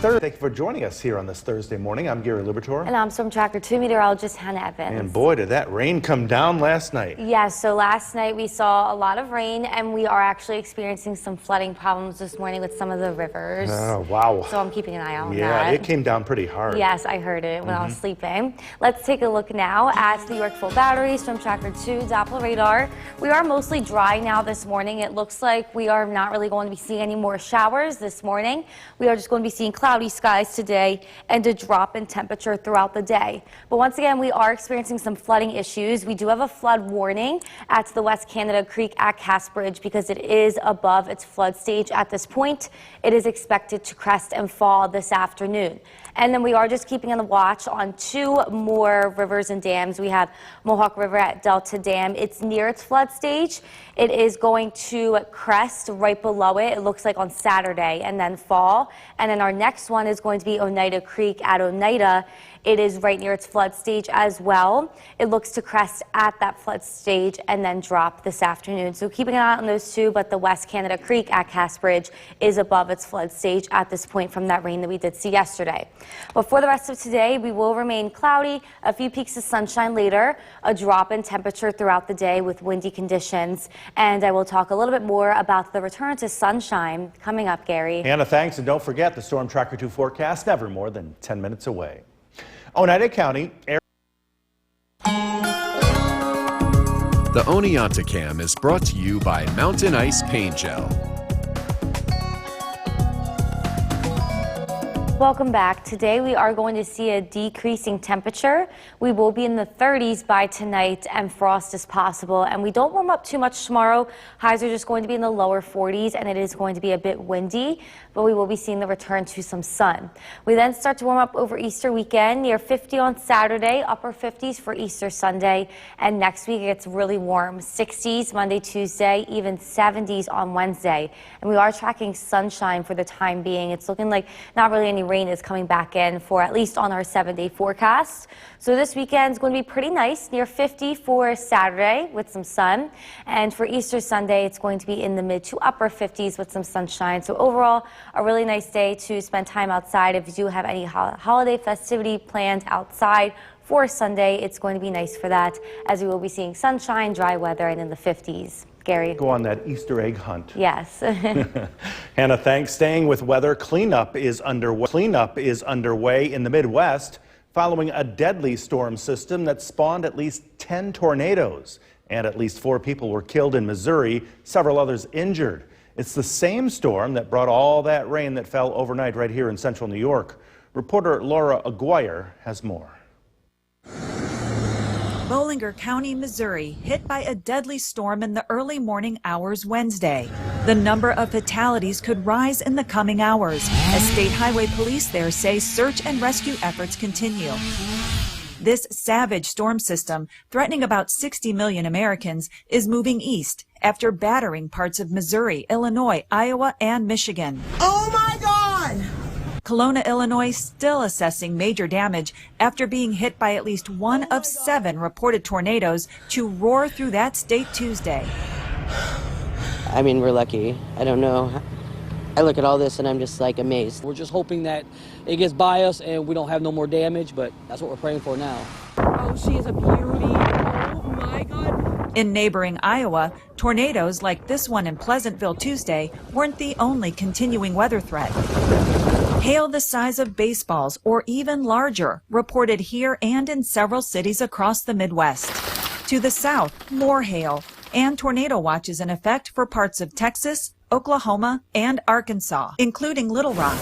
Thursday. Thank you for joining us here on this Thursday morning. I'm Gary Libertor. And I'm Storm Tracker 2 meteorologist Hannah Evans. And boy, did that rain come down last night. Yes, so last night we saw a lot of rain, and we are actually experiencing some flooding problems this morning with some of the rivers. Oh, wow. So I'm keeping an eye on that. Yeah, it came down pretty hard. Yes, I heard it when I was sleeping. Let's take a look now at the York Full Battery, Storm Tracker 2, Doppler radar. We are mostly dry now this morning. It looks like we are not really going to be seeing any more showers this morning. We are just going to be seeing cloudy skies today and a drop in temperature throughout the day. But once again, we are experiencing some flooding issues. We do have a flood warning at the West Canada Creek at Cass Bridge because it is above its flood stage at this point. It is expected to crest and fall this afternoon. And then we are just keeping on the watch on two more rivers and dams. We have Mohawk River at Delta Dam. It's near its flood stage. It is going to crest right below it. It looks like on Saturday and then fall. And then our next one is going to be Oneida Creek at Oneida. It is right near its flood stage as well. It looks to crest at that flood stage and then drop this afternoon. So keeping an eye on those two, but the West Canada Creek at Cass Bridge is above its flood stage at this point from that rain that we did see yesterday. But for the rest of today, we will remain cloudy, a few peaks of sunshine later, a drop in temperature throughout the day with windy conditions. And I will talk a little bit more about the return to sunshine coming up, Gary. Hannah, thanks. And don't forget the Storm Tracker 2 forecast, never more than 10 minutes away. Oneida County. The Oneonta Cam is brought to you by Mountain Ice Paint Gel. Welcome back. Today we are going to see a decreasing temperature. We will be in the 30s by tonight and frost is possible. And we don't warm up too much tomorrow. Highs are just going to be in the lower 40s and it is going to be a bit windy, but we will be seeing the return to some sun. We then start to warm up over Easter weekend, near 50 on Saturday, upper 50s for Easter Sunday. And next week it gets really warm, 60s Monday, Tuesday, even 70s on Wednesday. And we are tracking sunshine for the time being. It's looking like not really any rain is coming back in for at least on our 7-day forecast. So this weekend is going to be pretty nice, near 50 for Saturday with some sun. And for Easter Sunday, it's going to be in the mid to upper 50s with some sunshine. So overall, a really nice day to spend time outside. If you do have any holiday festivity planned outside for Sunday, it's going to be nice for that, as we will be seeing sunshine, dry weather, and in the 50s. Gary. Go on that Easter egg hunt. Yes. Hannah, thanks. Staying with weather, cleanup is underway in the Midwest following a deadly storm system that spawned at least 10 tornadoes. And at least 4 people were killed in Missouri, several others injured. It's the same storm that brought all that rain that fell overnight right here in central New York. Reporter Laura Aguirre has more. Bollinger County, Missouri, hit by a deadly storm in the early morning hours Wednesday. The number of fatalities could rise in the coming hours as state highway police there say search and rescue efforts continue. This savage storm system, threatening about 60 million Americans, is moving east after battering parts of Missouri, Illinois, Iowa, and Michigan. Oh my God! Kelowna, Illinois, still assessing major damage after being hit by at least one of 7 reported tornadoes to roar through that state Tuesday. I mean, we're lucky. I don't know. I look at all this and I'm just like amazed. We're just hoping that it gets by us and we don't have no more damage, but that's what we're praying for now. Oh, she is a beauty. Oh my God. In neighboring Iowa, tornadoes like this one in Pleasantville Tuesday weren't the only continuing weather threat. Hail the size of baseballs or even larger reported here and in several cities across the Midwest. To the south, more hail and tornado watches in effect for parts of Texas, Oklahoma, and Arkansas, including Little Rock,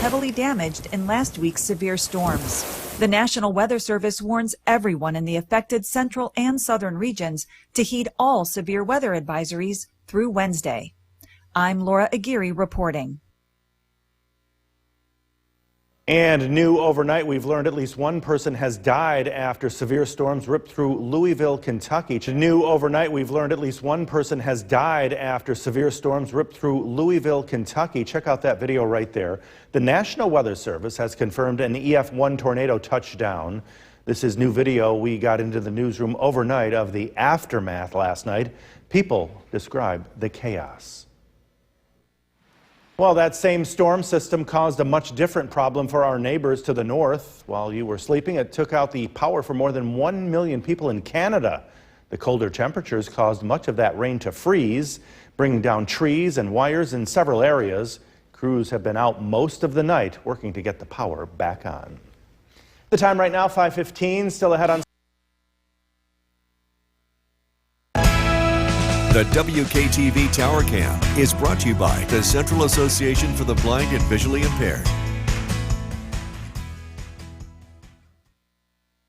heavily damaged in last week's severe storms. The National Weather Service warns everyone in the affected central and southern regions to heed all severe weather advisories through Wednesday. I'm Laura Aguirre reporting. And new overnight, we've learned at least one person has died after severe storms ripped through Louisville, Kentucky. New overnight, we've learned at least one person has died after severe storms ripped through Louisville, Kentucky. Check out that video right there. The National Weather Service has confirmed an EF1 tornado touchdown. This is new video we got into the newsroom overnight of the aftermath last night. People describe the chaos. Well, that same storm system caused a much different problem for our neighbors to the north. While you were sleeping, it took out the power for more than 1 million people in Canada. The colder temperatures caused much of that rain to freeze, bringing down trees and wires in several areas. Crews have been out most of the night working to get the power back on. The time right now, 5:15, still ahead on. The WKTV Tower Cam is brought to you by the Central Association for the Blind and Visually Impaired.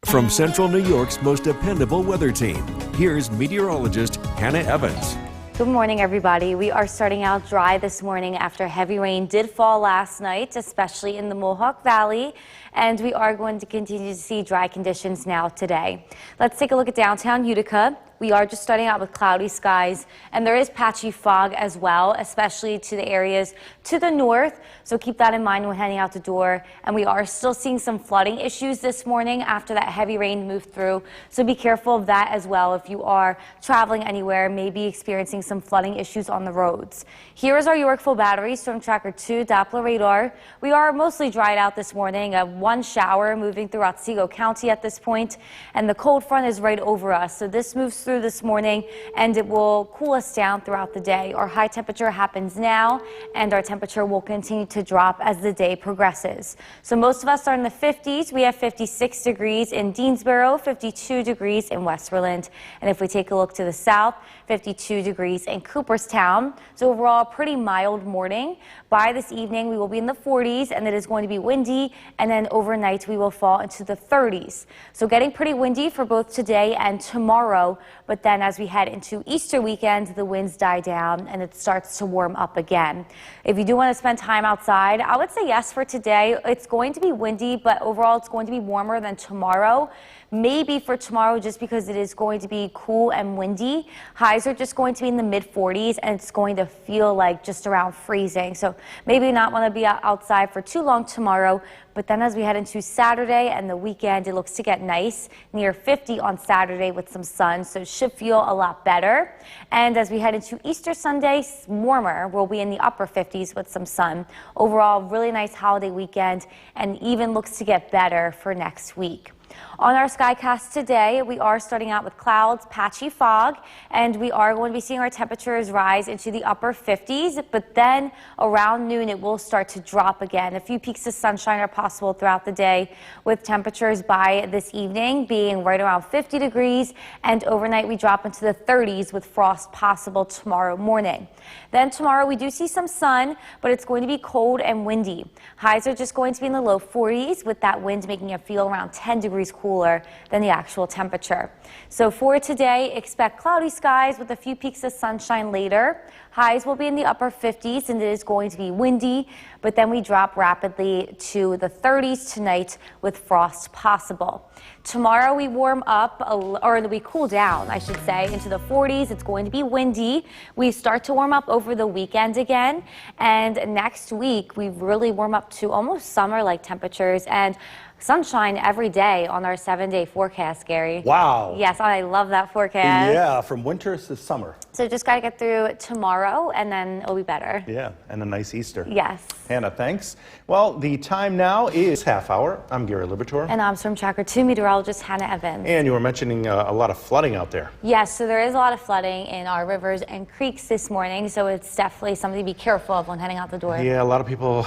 From Central New York's most dependable weather team, here's meteorologist Hannah Evans. Good morning, everybody. We are starting out dry this morning after heavy rain did fall last night, especially in the Mohawk Valley, and we are going to continue to see dry conditions now today. Let's take a look at downtown Utica. We are just starting out with cloudy skies, and there is patchy fog as well, especially to the areas to the north. So keep that in mind when heading out the door. And we are still seeing some flooding issues this morning after that heavy rain moved through. So be careful of that as well if you are traveling anywhere, maybe experiencing some flooding issues on the roads. Here is our Yorkville Battery Storm Tracker 2 Doppler radar. We are mostly dried out this morning. One shower moving through Otsego County at this point, and the cold front is right over us. So this moves through this morning, and it will cool us down throughout the day. Our high temperature happens now, and our temperature will continue to drop as the day progresses. So most of us are in the 50s. We have 56 degrees in Deansboro, 52 degrees in Westerland, and if we take a look to the south, 52 degrees in Cooperstown. So overall, a pretty mild morning. By this evening, we will be in the 40s, and it is going to be windy, and then overnight we will fall into the 30s. So getting pretty windy for both today and tomorrow, but then as we head into Easter weekend, the winds die down and it starts to warm up again. If you do want to spend time outside, I would say yes for today. It's going to be windy, but overall it's going to be warmer than tomorrow. Maybe for tomorrow, just because it is going to be cool and windy. Highs are just going to be in the mid-40s, and it's going to feel like just around freezing. So maybe not want to be outside for too long tomorrow. But then as we head into Saturday and the weekend, it looks to get nice, near 50 on Saturday with some sun, so it should feel a lot better. And as we head into Easter Sunday, warmer. We'll be in the upper 50s with some sun. Overall, really nice holiday weekend, and even looks to get better for next week. On our Skycast today, we are starting out with clouds, patchy fog, and we are going to be seeing our temperatures rise into the upper 50s, but then around noon it will start to drop again. A few peaks of sunshine are possible throughout the day, with temperatures by this evening being right around 50 degrees, and overnight we drop into the 30s with frost possible tomorrow morning. Then tomorrow we do see some sun, but it's going to be cold and windy. Highs are just going to be in the low 40s, with that wind making it feel around 10 degrees cooler than the actual temperature. So for today, expect cloudy skies with a few peaks of sunshine later. Highs will be in the upper 50s, and it is going to be windy, but then we drop rapidly to the 30s tonight with frost possible. Tomorrow we warm up, or we cool down, I should say, into the 40s. It's going to be windy. We start to warm up over the weekend again, and next week we really warm up to almost summer-like temperatures and sunshine every day on our 7-day forecast, Gary. Wow. Yes, I love that forecast. Yeah, from winter to summer. So just got to get through tomorrow, and then it'll be better. Yeah, and a nice Easter. Yes. Hannah, thanks. Well, the time now is half hour. I'm Gary Libertor. And I'm Storm Tracker 2 meteorologist Hannah Evans. And you were mentioning a lot of flooding out there. Yes, so there is a lot of flooding in our rivers and creeks this morning, so it's definitely something to be careful of when heading out the door. Yeah, a lot of people,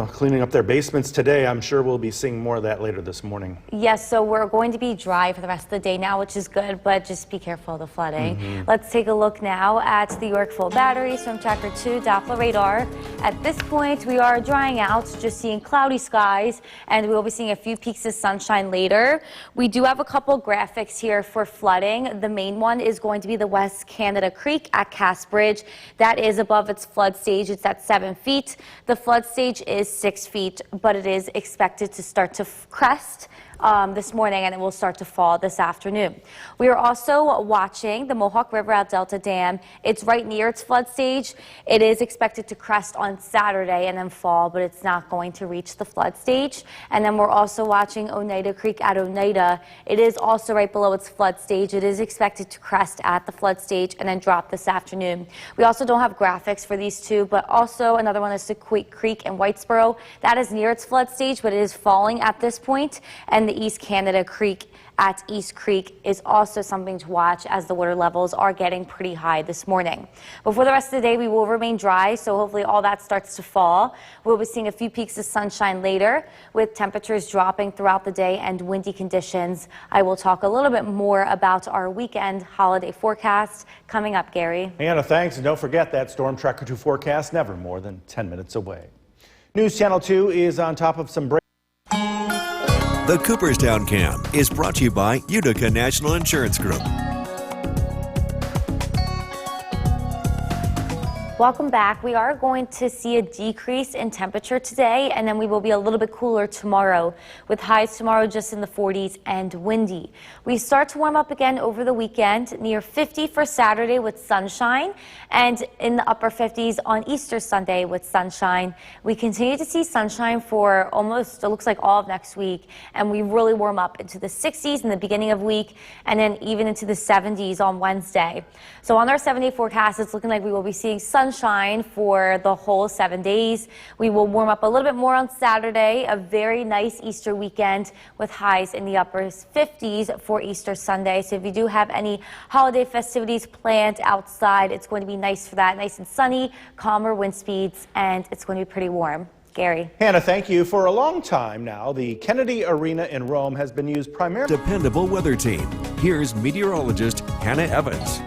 cleaning up their basements today. I'm sure we'll be seeing more of that later this morning. Yes, so we're going to be dry for the rest of the day now, which is good, but just be careful of the flooding. Let's take a look now at the Yorkville Battery Storm Tracker 2 Doppler radar. At this point, we are drying out, just seeing cloudy skies, and we will be seeing a few peaks of sunshine later. We do have a couple graphics here for flooding. The main one is going to be the West Canada Creek at Cass Bridge. That is above its flood stage. It's at 7 feet. The flood stage is 6 feet, but it is expected to start to crest this morning, and it will start to fall this afternoon. We are also watching the Mohawk River at Delta Dam. It's right near its flood stage. It is expected to crest on Saturday and then fall, but it's not going to reach the flood stage. And then we're also watching Oneida Creek at Oneida. It is also right below its flood stage. It is expected to crest at the flood stage and then drop this afternoon. We also don't have graphics for these two, but also another one is Sequoia Creek in Whitesboro. That is near its flood stage, but it is falling at this point. And the East Canada Creek at East Creek is also something to watch as the water levels are getting pretty high this morning. But for the rest of the day, we will remain dry, so hopefully all that starts to fall. We'll be seeing a few peaks of sunshine later, with temperatures dropping throughout the day and windy conditions. I will talk a little bit more about our weekend holiday forecast coming up, Gary. Hannah, thanks. And don't forget that Storm Tracker 2 forecast never more than 10 minutes away. News Channel 2 is on top of some break. The Cooperstown Cam is brought to you by Utica National Insurance Group. Welcome back. We are going to see a decrease in temperature today, and then we will be a little bit cooler tomorrow, with highs tomorrow just in the 40s and windy. We start to warm up again over the weekend, near 50 for Saturday with sunshine, and in the upper 50s on Easter Sunday with sunshine. We continue to see sunshine for almost, it looks like all of next week, and we really warm up into the 60s in the beginning of week, and then even into the 70s on Wednesday. So on our 7-day forecast, it's looking like we will be seeing sunshine for the whole 7 days. We will warm up a little bit more on Saturday, a very nice Easter weekend with highs in the upper 50s for Easter Sunday. So if you do have any holiday festivities planned outside, it's going to be nice for that. Nice and sunny, calmer wind speeds, and it's going to be pretty warm. Gary. Hannah, thank you. For a long time now, the Kennedy Arena in Rome has been used primarily. Dependable weather team. Here's meteorologist Hannah Evans.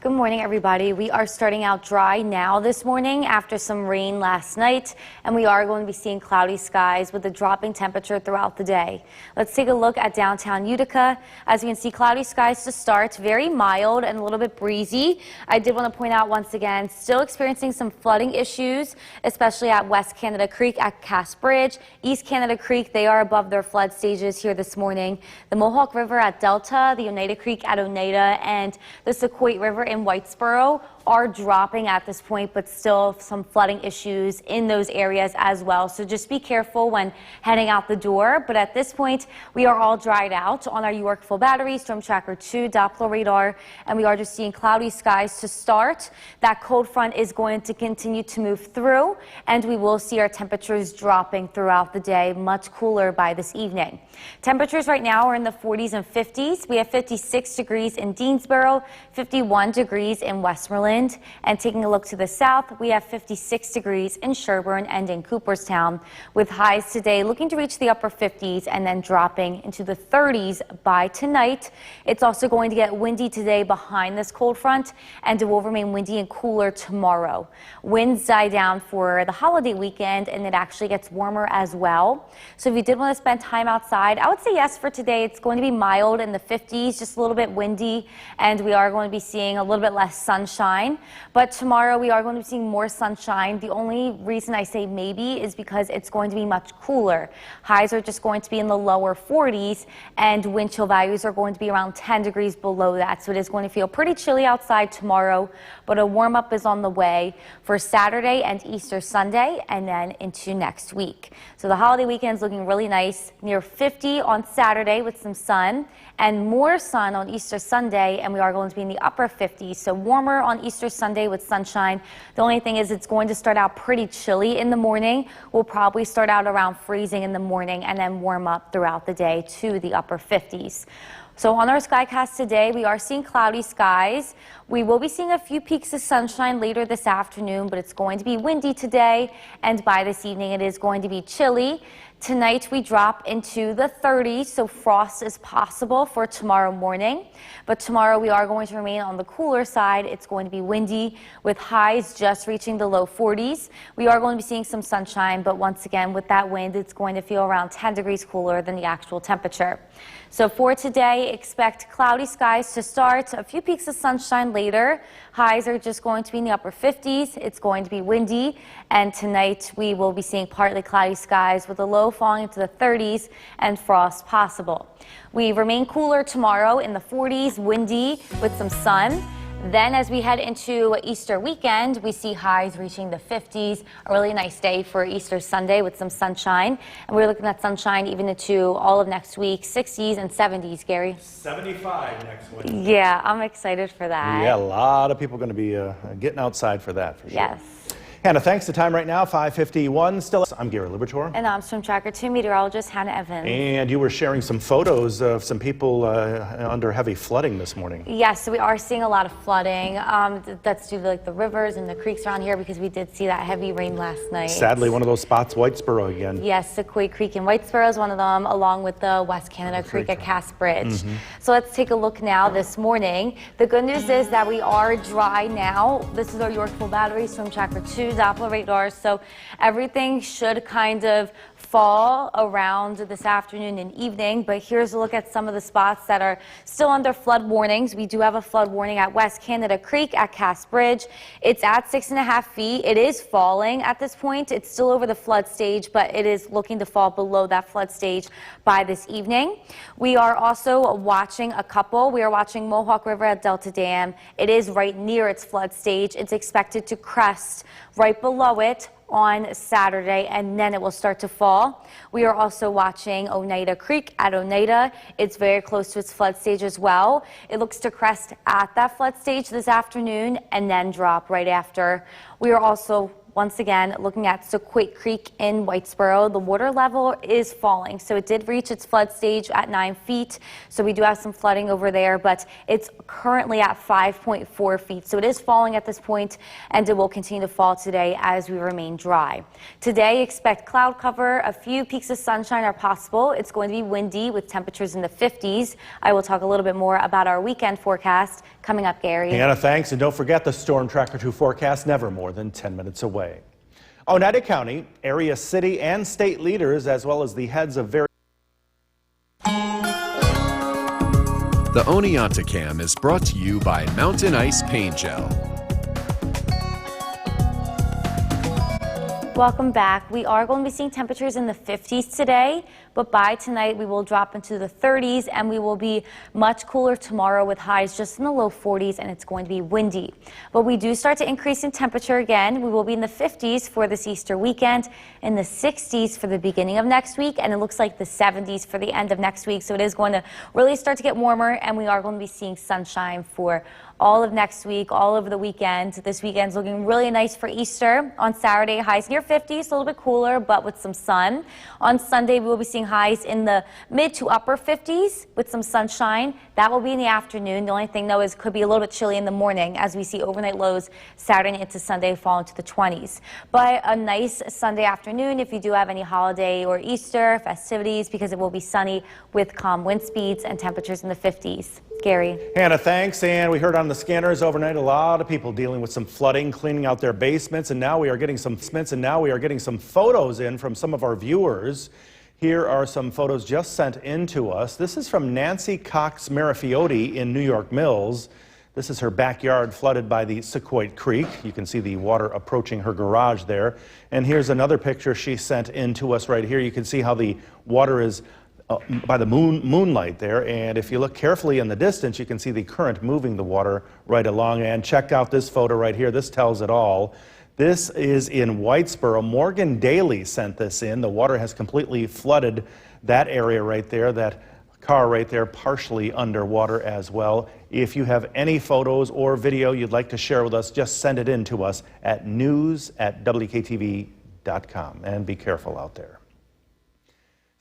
Good morning, everybody. We are starting out dry now this morning after some rain last night, and we are going to be seeing cloudy skies with a dropping temperature throughout the day. Let's take a look at downtown Utica. As you can see, cloudy skies to start, very mild and a little bit breezy. I did want to point out once again, still experiencing some flooding issues, especially at West Canada Creek at Cass Bridge. East Canada Creek, they are above their flood stages here this morning. The Mohawk River at Delta, the Oneida Creek at Oneida, and the Sequoia River in Whitesboro are dropping at this point, but still some flooding issues in those areas as well. So just be careful when heading out the door. But at this point, we are all dried out on our Yorkville Battery, Storm Tracker 2 Doppler radar, and we are just seeing cloudy skies to start. That cold front is going to continue to move through, and we will see our temperatures dropping throughout the day, much cooler by this evening. Temperatures right now are in the 40s and 50s. We have 56 degrees in Deansboro, 51 degrees in Westmoreland. And taking a look to the south, we have 56 degrees in Sherburne and in Cooperstown, with highs today looking to reach the upper 50s and then dropping into the 30s by tonight. It's also going to get windy today behind this cold front, and it will remain windy and cooler tomorrow. Winds die down for the holiday weekend, and it actually gets warmer as well. So if you did want to spend time outside, I would say yes for today. It's going to be mild in the 50s, just a little bit windy, and we are going to be seeing a little bit less sunshine. But tomorrow we are going to be seeing more sunshine. The only reason I say maybe is because it's going to be much cooler. Highs are just going to be in the lower 40s, and wind chill values are going to be around 10 degrees below that. So it is going to feel pretty chilly outside tomorrow, but a warm up is on the way for Saturday and Easter Sunday, and then into next week. So the holiday weekend is looking really nice, near 50 on Saturday with some sun, and more sun on Easter Sunday, and we are going to be in the upper 50s, so warmer on Easter Sunday with sunshine. The only thing is it's going to start out pretty chilly in the morning. We'll probably start out around freezing in the morning and then warm up throughout the day to the upper 50s. So on our skycast today, we are seeing cloudy skies. We will be seeing a few peaks of sunshine later this afternoon, but it's going to be windy today, and by this evening it is going to be chilly. Tonight we drop into the 30s, so frost is possible for tomorrow morning. But tomorrow we are going to remain on the cooler side. It's going to be windy with highs just reaching the low 40s. We are going to be seeing some sunshine, but once again with that wind, it's going to feel around 10 degrees cooler than the actual temperature. So for today, expect cloudy skies to start, a few peaks of sunshine later. Highs are just going to be in the upper 50s. It's going to be windy, and tonight we will be seeing partly cloudy skies with a low low falling into the 30s and frost possible. We remain cooler tomorrow in the 40s, windy with some sun. Then as we head into Easter weekend, we see highs reaching the 50s, a really nice day for Easter Sunday with some sunshine. And we're looking at sunshine even into all of next week, 60s and 70s, Gary. 75 next week. Yeah, I'm excited for that. Yeah, a lot of people going to be getting outside for that, for sure. Yes. Hannah, thanks. The time right now, 5:51. Still, I'm Gary Libertor. And I'm Swim Tracker 2 meteorologist Hannah Evans. And you were sharing some photos of some people under heavy flooding this morning. Yes, so we are seeing a lot of flooding. That's due to like the rivers and the creeks around here because we did see that heavy rain last night. Sadly, one of those spots, Whitesboro again. Yes, Sequoia Creek in Whitesboro is one of them, along with the West Canada Creek at Cass Bridge. So let's take a look now this morning. The good news is that we are dry now. This is our Yorkville Battery Swim Tracker 2 Doppler radar, so everything should kind of fall around this afternoon and evening. But here's a look at some of the spots that are still under flood warnings. We do have a flood warning at West Canada Creek at Cass Bridge. It's at 6.5 feet. It is falling at this point. It's still over the flood stage, but it is looking to fall below that flood stage by this evening. We are also watching a couple. We are watching Mohawk River at Delta Dam. It is right near its flood stage. It's expected to crest right below it on Saturday, and then it will start to fall. We are also watching Oneida Creek at Oneida. It's very close to its flood stage as well. It looks to crest at that flood stage this afternoon and then drop right after. We are also once again looking at Sequoia Creek in Whitesboro. The water level is falling, so it did reach its flood stage at 9 feet. So we do have some flooding over there, but it's currently at 5.4 feet. So it is falling at this point, and it will continue to fall today as we remain dry. Today, expect cloud cover. A few peaks of sunshine are possible. It's going to be windy with temperatures in the 50s. I will talk a little bit more about our weekend forecast coming up, Gary. Hannah, thanks. And don't forget the Storm Tracker 2 forecast, never more than 10 minutes away. Oneida County, area, city, and state leaders, as well as the heads of various... The Oneonta Cam is brought to you by Mountain Ice Paint Gel. Welcome back. We are going to be seeing temperatures in the 50s today, but by tonight we will drop into the 30s and we will be much cooler tomorrow with highs just in the low 40s, and it's going to be windy. But we do start to increase in temperature again. We will be in the 50s for this Easter weekend, in the 60s for the beginning of next week, and it looks like the 70s for the end of next week. So it is going to really start to get warmer, and we are going to be seeing sunshine for all of next week, all over the weekend. This weekend's looking really nice for Easter. On Saturday, highs near 50s, a little bit cooler, but with some sun. On Sunday, we will be seeing highs in the mid to upper 50s with some sunshine. That will be in the afternoon. The only thing, though, is could be a little bit chilly in the morning as we see overnight lows Saturday into Sunday fall into the 20s. But a nice Sunday afternoon if you do have any holiday or Easter festivities, because it will be sunny with calm wind speeds and temperatures in the 50s. Gary. Hannah, thanks. And we heard on the scanners overnight a lot of people dealing with some flooding, cleaning out their basements, and now we are getting some photos in from some of our viewers. Here are some photos just sent in to us. This is from Nancy Cox Marafiotti in New York Mills. This is her backyard flooded by the Sequoia Creek. You can see the water approaching her garage there. And here's another picture she sent in to us right here. You can see how the water is by the moonlight there, and if you look carefully in the distance, you can see the current moving the water right along. And check out this photo right here. This tells it all. This is in Whitesboro. Morgan Daly sent this in. The water has completely flooded that area right there. That car right there partially underwater as well. If you have any photos or video you'd like to share with us, just send it in to us at news@wktv.com, and be careful out there.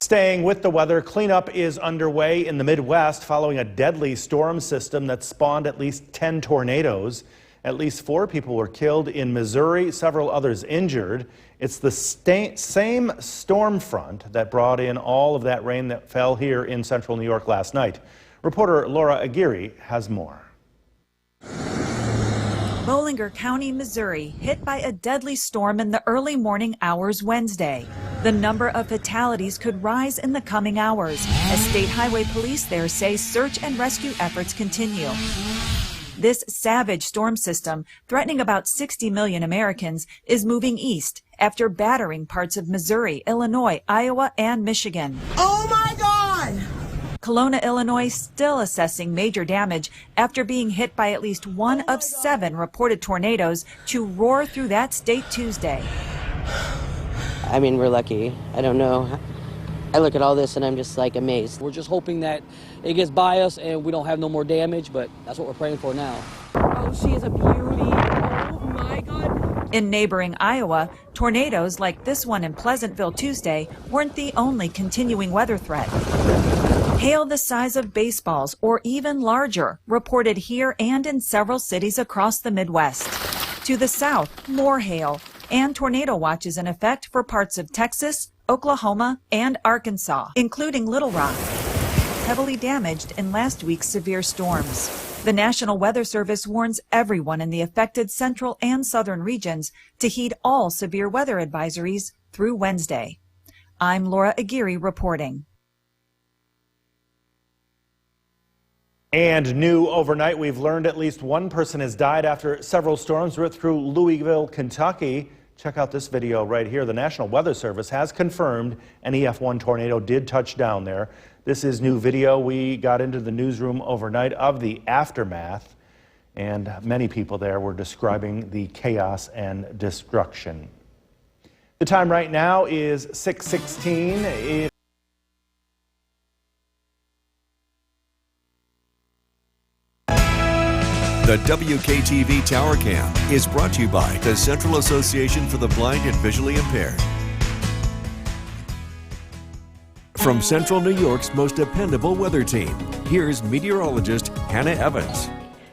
Staying with the weather, cleanup is underway in the Midwest following a deadly storm system that spawned at least 10 tornadoes. At least 4 people were killed in Missouri, several others injured. It's the same storm front that brought in all of that rain that fell here in central New York last night. Reporter Laura Aguirre has more. Bollinger County, Missouri, hit by a deadly storm in the early morning hours Wednesday. The number of fatalities could rise in the coming hours as state highway police there say search and rescue efforts continue. This savage storm system, threatening about 60 million Americans, is moving east after battering parts of Missouri, Illinois, Iowa, and Michigan. Oh my God! Kelowna, Illinois, still assessing major damage after being hit by at least one of 7 reported tornadoes to roar through that state Tuesday. I mean, we're lucky. I don't know. I look at all this and I'm just like amazed. We're just hoping that it gets by us and we don't have no more damage, but that's what we're praying for now. Oh, she is a beauty. Oh my God. In neighboring Iowa, tornadoes like this one in Pleasantville Tuesday weren't the only continuing weather threat. Hail the size of baseballs or even larger reported here and in several cities across the Midwest. To the south, more hail and tornado watches in effect for parts of Texas, Oklahoma, and Arkansas, including Little Rock, heavily damaged in last week's severe storms. The National Weather Service warns everyone in the affected central and southern regions to heed all severe weather advisories through Wednesday. I'm Laura Aguirre reporting. And new overnight, we've learned at least one person has died after several storms ripped through Louisville, Kentucky. Check out this video right here. The National Weather Service has confirmed an EF1 tornado did touch down there. This is new video. We got into the newsroom overnight of the aftermath, and many people there were describing the chaos and destruction. The time right now is 6:16. The WKTV Tower Cam is brought to you by the Central Association for the Blind and Visually Impaired. From Central New York's most dependable weather team, here's meteorologist Hannah Evans.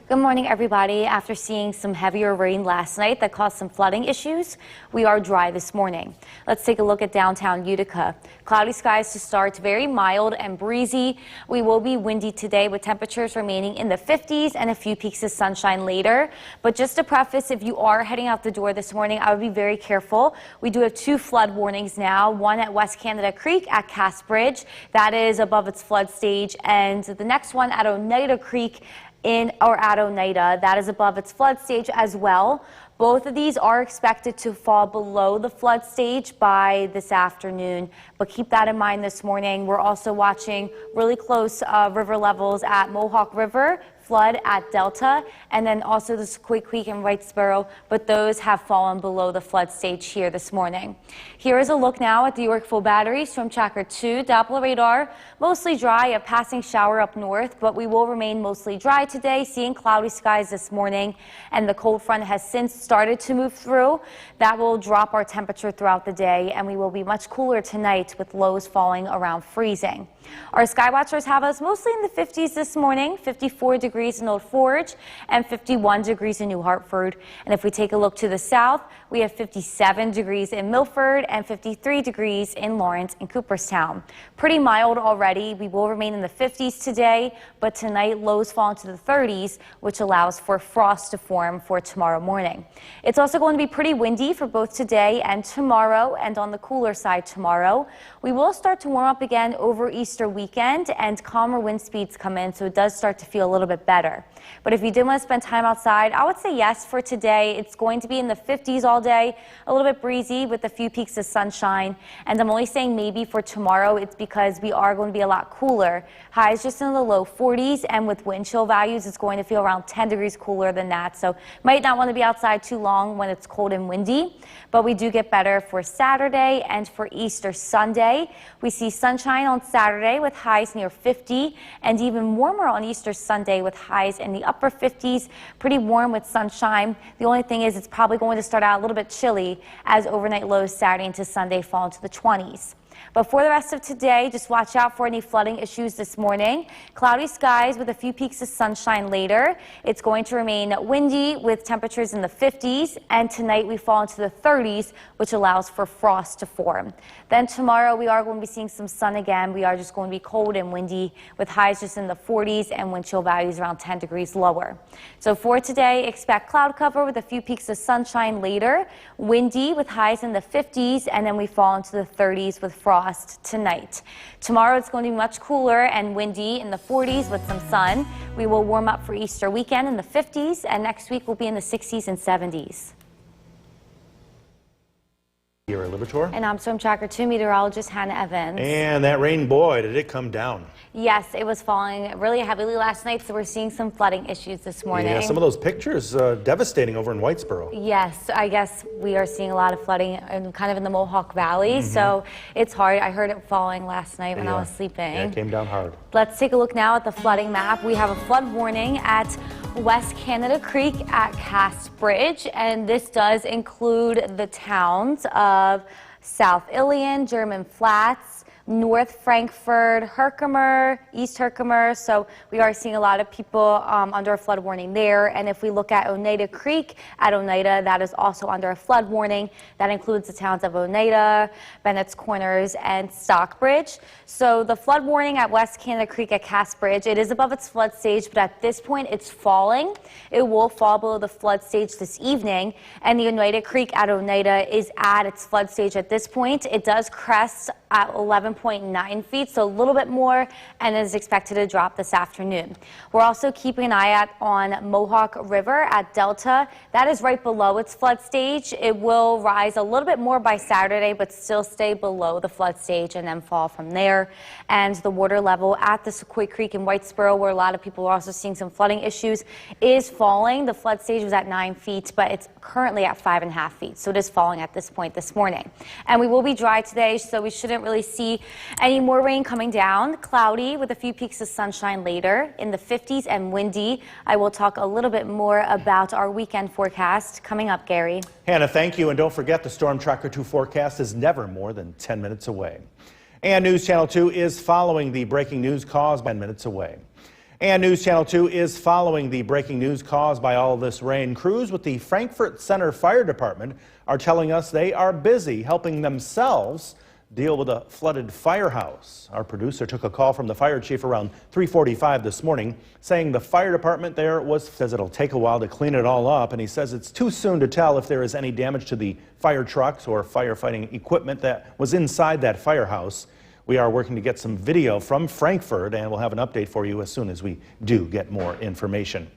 Good morning, everybody. After seeing some heavier rain last night that caused some flooding issues, we are dry this morning. Let's take a look at downtown Utica. Cloudy skies to start, very mild and breezy. We will be windy today with temperatures remaining in the 50s and a few peaks of sunshine later. But just to preface, if you are heading out the door this morning, I would be very careful. We do have 2 flood warnings now, one at West Canada Creek at Cass Bridge. That is above its flood stage, and the next one at Oneida Creek at Oneida, that is above its flood stage as well. Both of these are expected to fall below the flood stage by this afternoon, but keep that in mind this morning. We're also watching really close river levels at Mohawk River, flood at Delta, and then also the Sequoia Creek and Wrightsboro, but those have fallen below the flood stage here this morning. Here is a look now at the Yorkville Battery, Storm Tracker 2, Doppler radar, mostly dry, a passing shower up north, but we will remain mostly dry today, seeing cloudy skies this morning, and the cold front has since started to move through. That will drop our temperature throughout the day, and we will be much cooler tonight with lows falling around freezing. Our sky watchers have us mostly in the 50s this morning, 54 degrees in Old Forge and 51 degrees in New Hartford. And if we take a look to the south, we have 57 degrees in Milford and 53 degrees in Lawrence and Cooperstown. Pretty mild already. We will remain in the 50s today, but tonight lows fall into the 30s, which allows for frost to form for tomorrow morning. It's also going to be pretty windy for both today and tomorrow, and on the cooler side tomorrow. We will start to warm up again over Easter weekend, and calmer wind speeds come in, so it does start to feel a little bit better. But if you did want to spend time outside, I would say yes for today. It's going to be in the 50s all day, a little bit breezy with a few peaks of sunshine. And I'm only saying maybe for tomorrow. It's because we are going to be a lot cooler. Highs just in the low 40s, and with wind chill values, it's going to feel around 10 degrees cooler than that. So might not want to be outside too long when it's cold and windy. But we do get better for Saturday and for Easter Sunday. We see sunshine on Saturday with highs near 50, and even warmer on Easter Sunday with highs in the upper 50s. Pretty warm with sunshine. The only thing is it's probably going to start out a little bit chilly as overnight lows Saturday into Sunday fall into the 20s. But for the rest of today, just watch out for any flooding issues this morning. Cloudy skies with a few peaks of sunshine later. It's going to remain windy with temperatures in the 50s, and tonight we fall into the 30s, which allows for frost to form. Then tomorrow we are going to be seeing some sun again. We are just going to be cold and windy with highs just in the 40s and wind chill values around 10 degrees lower. So for today, expect cloud cover with a few peaks of sunshine later, windy with highs in the 50s, and then we fall into the 30s with frost tonight. Tomorrow it's going to be much cooler and windy in the 40s with some sun. We will warm up for Easter weekend in the 50s, and next week we'll be in the 60s and 70s. Gary Libertor. And I'm Storm Tracker 2 meteorologist Hannah Evans. And that rain, boy, did it come down. Yes, it was falling really heavily last night, so we're seeing some flooding issues this morning. Yeah, some of those pictures devastating over in Whitesboro. Yes, I guess we are seeing a lot of flooding kind of in the Mohawk Valley, so it's hard. I heard it falling last night when I was sleeping. Yeah, it came down hard. Let's take a look now at the flooding map. We have a flood warning at West Canada Creek at Cass Bridge, and this does include the towns of South Ilion, German Flats, North Frankfort, Herkimer, East Herkimer. So we are seeing a lot of people under a flood warning there. And if we look at Oneida Creek at Oneida, that is also under a flood warning. That includes the towns of Oneida, Bennett's Corners, and Stockbridge. So the flood warning at West Canada Creek at Cass Bridge, it is above its flood stage, but at this point it's falling. It will fall below the flood stage this evening. And the Oneida Creek at Oneida is at its flood stage at this point. It does crest at 11.9 feet, so a little bit more, and is expected to drop this afternoon. We're also keeping an eye out on Mohawk River at Delta. That is right below its flood stage. It will rise a little bit more by Saturday, but still stay below the flood stage and then fall from there. And the water level at the Sequoia Creek in Whitesboro, where a lot of people are also seeing some flooding issues, is falling. The flood stage was at 9 feet, but it's currently at 5.5 feet, so it is falling at this point this morning. And we will be dry today, so we shouldn't really see any more rain coming down. Cloudy with a few peaks of sunshine later in the 50s and windy. I will talk a little bit more about our weekend forecast coming up, Gary. Hannah, thank you. And don't forget, the Storm Tracker 2 forecast is never more than 10 minutes away. And News Channel 2 is following the breaking news caused by 10 minutes away. And News Channel 2 is following the breaking news caused by all this rain. Crews with the Frankfort Center Fire Department are telling us they are busy helping themselves deal with a flooded firehouse. Our producer took a call from the fire chief around 3:45 this morning, saying the fire department there says it'll take a while to clean it all up, and he says it's too soon to tell if there is any damage to the fire trucks or firefighting equipment that was inside that firehouse. We are working to get some video from Frankfort, and we'll have an update for you as soon as we do get more information.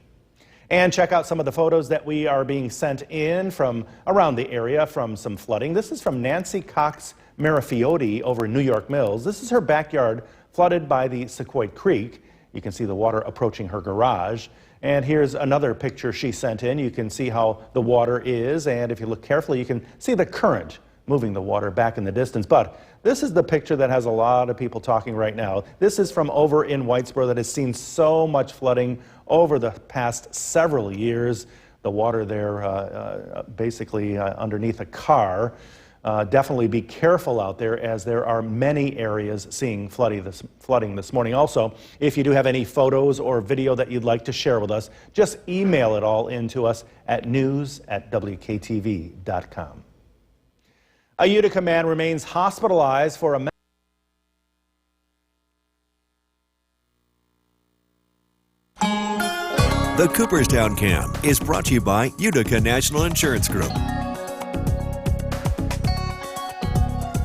And check out some of the photos that we are being sent in from around the area from some flooding. This is from Nancy Cox Marafiotti over in New York Mills. This is her backyard flooded by the Sequoia Creek. You can see the water approaching her garage. And here's another picture she sent in. You can see how the water is, and if you look carefully, you can see the current moving the water back in the distance. But this is the picture that has a lot of people talking right now. This is from over in Whitesboro that has seen so much flooding over the past several years. The water there basically underneath a car. Definitely be careful out there, as there are many areas seeing flooding this morning. Also, if you do have any photos or video that you'd like to share with us, just email it all in to us at news@wktv.com. A Utica man remains hospitalized for a The Cooperstown Cam is brought to you by Utica National Insurance Group.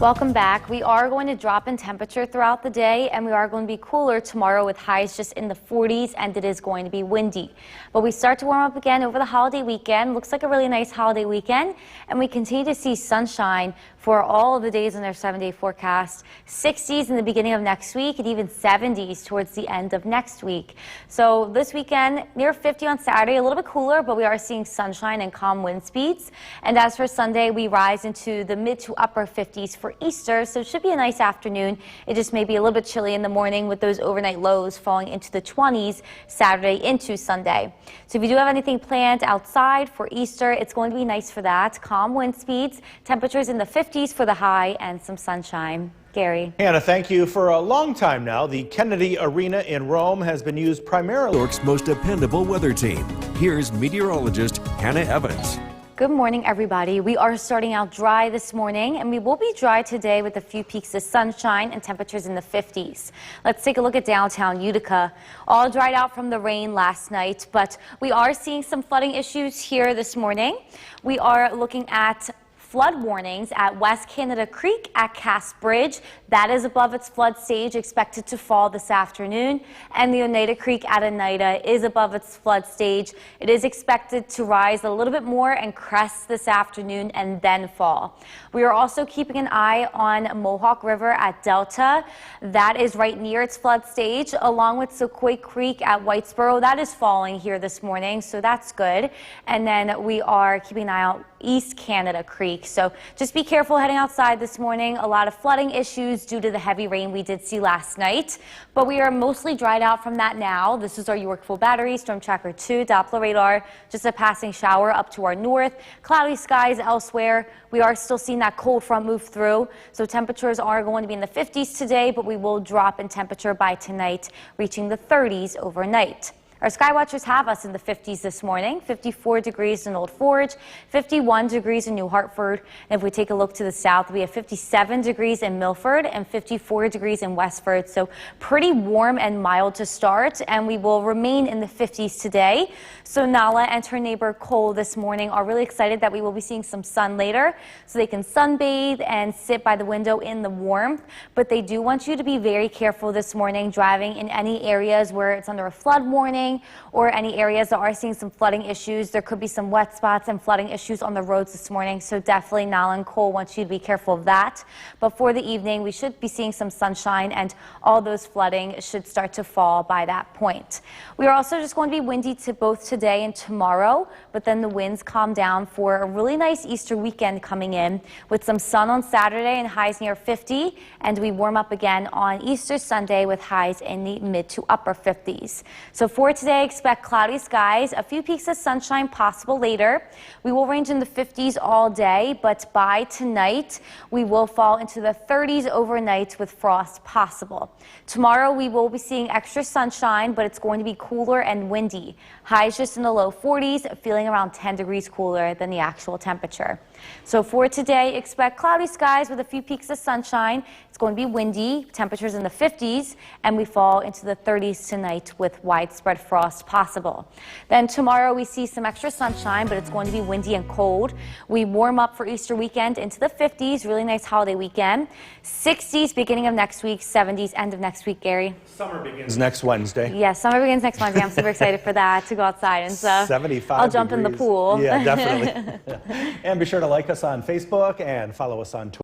Welcome back. We are going to drop in temperature throughout the day, and we are going to be cooler tomorrow with highs just in the 40s, and it is going to be windy. But we start to warm up again over the holiday weekend. Looks like a really nice holiday weekend, and we continue to see sunshine for all of the days in our 7-day forecast. 60s in the beginning of next week, and even 70s towards the end of next week. So this weekend, near 50 on Saturday, a little bit cooler, but we are seeing sunshine and calm wind speeds. And as for Sunday, we rise into the mid to upper 50s for Easter, so it should be a nice afternoon. It just may be a little bit chilly in the morning with those overnight lows falling into the 20s Saturday into Sunday. So if you do have anything planned outside for Easter, it's going to be nice for that. Calm wind speeds, temperatures in the 50s for the high, and some sunshine. Gary. Hannah, thank you. For a long time now, the Kennedy Arena in Rome has been used primarily. New York's most dependable weather team. Here's meteorologist Hannah Evans. Good morning, everybody. We are starting out dry this morning, and we will be dry today with a few peaks of sunshine and temperatures in the 50s. Let's take a look at downtown Utica. All dried out from the rain last night, but we are seeing some flooding issues here this morning. We are looking at flood warnings at West Canada Creek at Cass Bridge. That is above its flood stage, expected to fall this afternoon. And the Oneida Creek at Oneida is above its flood stage. It is expected to rise a little bit more and crest this afternoon and then fall. We are also keeping an eye on Mohawk River at Delta. That is right near its flood stage, along with Sequoia Creek at Whitesboro. That is falling here this morning, so that's good. And then we are keeping an eye on East Canada Creek. So just be careful heading outside this morning. A lot of flooding issues due to the heavy rain we did see last night, but we are mostly dried out from that now. This is our Yorkville Battery Storm Tracker 2 Doppler radar. Just a passing shower up to our north. Cloudy skies elsewhere. We are still seeing that cold front move through, so temperatures are going to be in the 50s today, but we will drop in temperature by tonight, reaching the 30s overnight. Our skywatchers have us in the 50s this morning, 54 degrees in Old Forge, 51 degrees in New Hartford. And if we take a look to the south, we have 57 degrees in Milford and 54 degrees in Westford. So pretty warm and mild to start, and we will remain in the 50s today. So Nala and her neighbor Cole this morning are really excited that we will be seeing some sun later, so they can sunbathe and sit by the window in the warmth. But they do want you to be very careful this morning driving in any areas where it's under a flood warning, or any areas that are seeing some flooding issues. There could be some wet spots and flooding issues on the roads this morning, so definitely Nala and Cole wants you to be careful of that. But for the evening, we should be seeing some sunshine, and all those flooding should start to fall by that point. We are also just going to be windy to both today and tomorrow, but then the winds calm down for a really nice Easter weekend coming in, with some sun on Saturday and highs near 50, and we warm up again on Easter Sunday with highs in the mid to upper 50s. So for today, expect cloudy skies, a few peaks of sunshine possible later. We will range in the 50s all day, but by tonight, we will fall into the 30s overnight with frost possible. Tomorrow, we will be seeing extra sunshine, but it's going to be cooler and windy. Highs just in the low 40s, feeling around 10 degrees cooler than the actual temperature. So for today, expect cloudy skies with a few peaks of sunshine. It's going to be windy, temperatures in the 50s, and we fall into the 30s tonight with widespread frost possible. Then tomorrow we see some extra sunshine, but it's going to be windy and cold. We warm up for Easter weekend into the 50s, really nice holiday weekend. 60s beginning of next week, 70s end of next week, Gary. Summer begins next Wednesday. Yes, summer begins next Wednesday. I'm super excited for that, to go outside and stuff. 75 I'll jump in the pool. Yeah, definitely. And be sure to like us on Facebook and follow us on Twitter.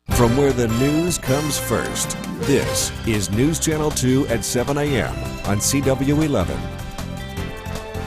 From where the news comes first, this is News Channel 2 at 7 a.m. on CW11.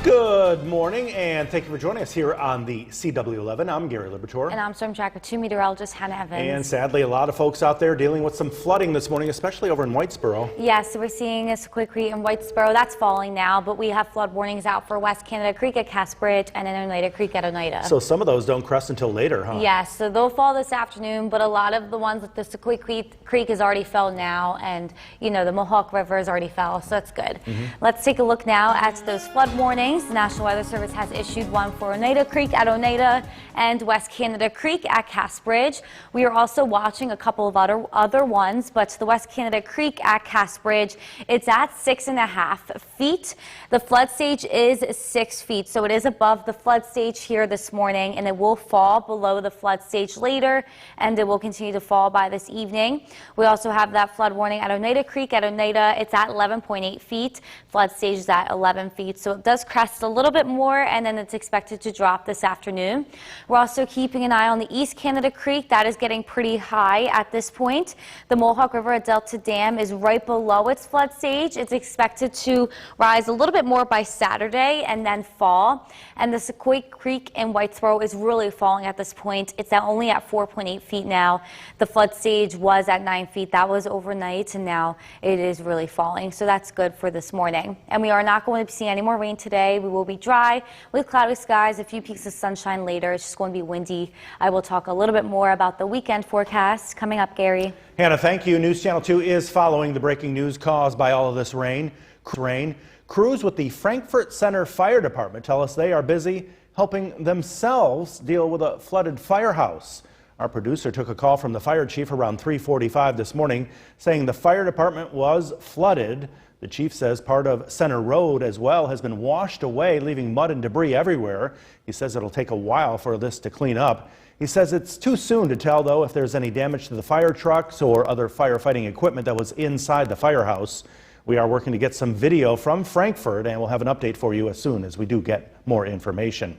Good morning, and thank you for joining us here on the CW11. I'm Gary Liberatore. And I'm Storm Tracker 2 meteorologist Hannah Evans. And sadly, a lot of folks out there dealing with some flooding this morning, especially over in Whitesboro. Yes, so we're seeing a Sequoia Creek in Whitesboro. That's falling now, but we have flood warnings out for West Canada Creek at Cass Bridge and in Oneida Creek at Oneida. So some of those don't crest until later, huh? Yes, so they'll fall this afternoon, but a lot of the ones with the Sequoia Creek is already fell now, and you know the Mohawk River is already fell, so that's good. Let's take a look now at those flood warnings. The National Weather Service has issued one for Oneida Creek at Oneida and West Canada Creek at Cass Bridge. We are also watching a couple of other ones, but the West Canada Creek at Cass Bridge, it's at 6.5 feet. The flood stage is 6 feet, so it is above the flood stage here this morning, and it will fall below the flood stage later, and it will continue to fall by this evening. We also have that flood warning at Oneida Creek at Oneida. It's at 11.8 feet. Flood stage is at 11 feet, so it does crest a little bit more, and then it's expected to drop this afternoon. We're also keeping an eye on the East Canada Creek. That is getting pretty high at this point. The Mohawk River at Delta Dam is right below its flood stage. It's expected to rise a little bit more by Saturday and then fall. And the Sequoia Creek in Whitesboro is really falling at this point. It's only at 4.8 feet now. The flood stage was at 9 feet. That was overnight, and now it is really falling. So that's good for this morning. And we are not going to see any more rain today. We will be dry with cloudy skies, a few peaks of sunshine later. It's just going to be windy. I will talk a little bit more about the weekend forecast coming up, Gary. Hannah, thank you. News Channel 2 is following the breaking news caused by all of this rain. Crews with the Frankfort Center Fire Department tell us they are busy helping themselves deal with a flooded firehouse. Our producer took a call from the fire chief around 3:45 this morning saying the fire department was flooded. The chief says part of Center Road as well has been washed away, leaving mud and debris everywhere. He says it'll take a while for this to clean up. He says it's too soon to tell, though, if there's any damage to the fire trucks or other firefighting equipment that was inside the firehouse. We are working to get some video from Frankfort, and we'll have an update for you as soon as we do get more information.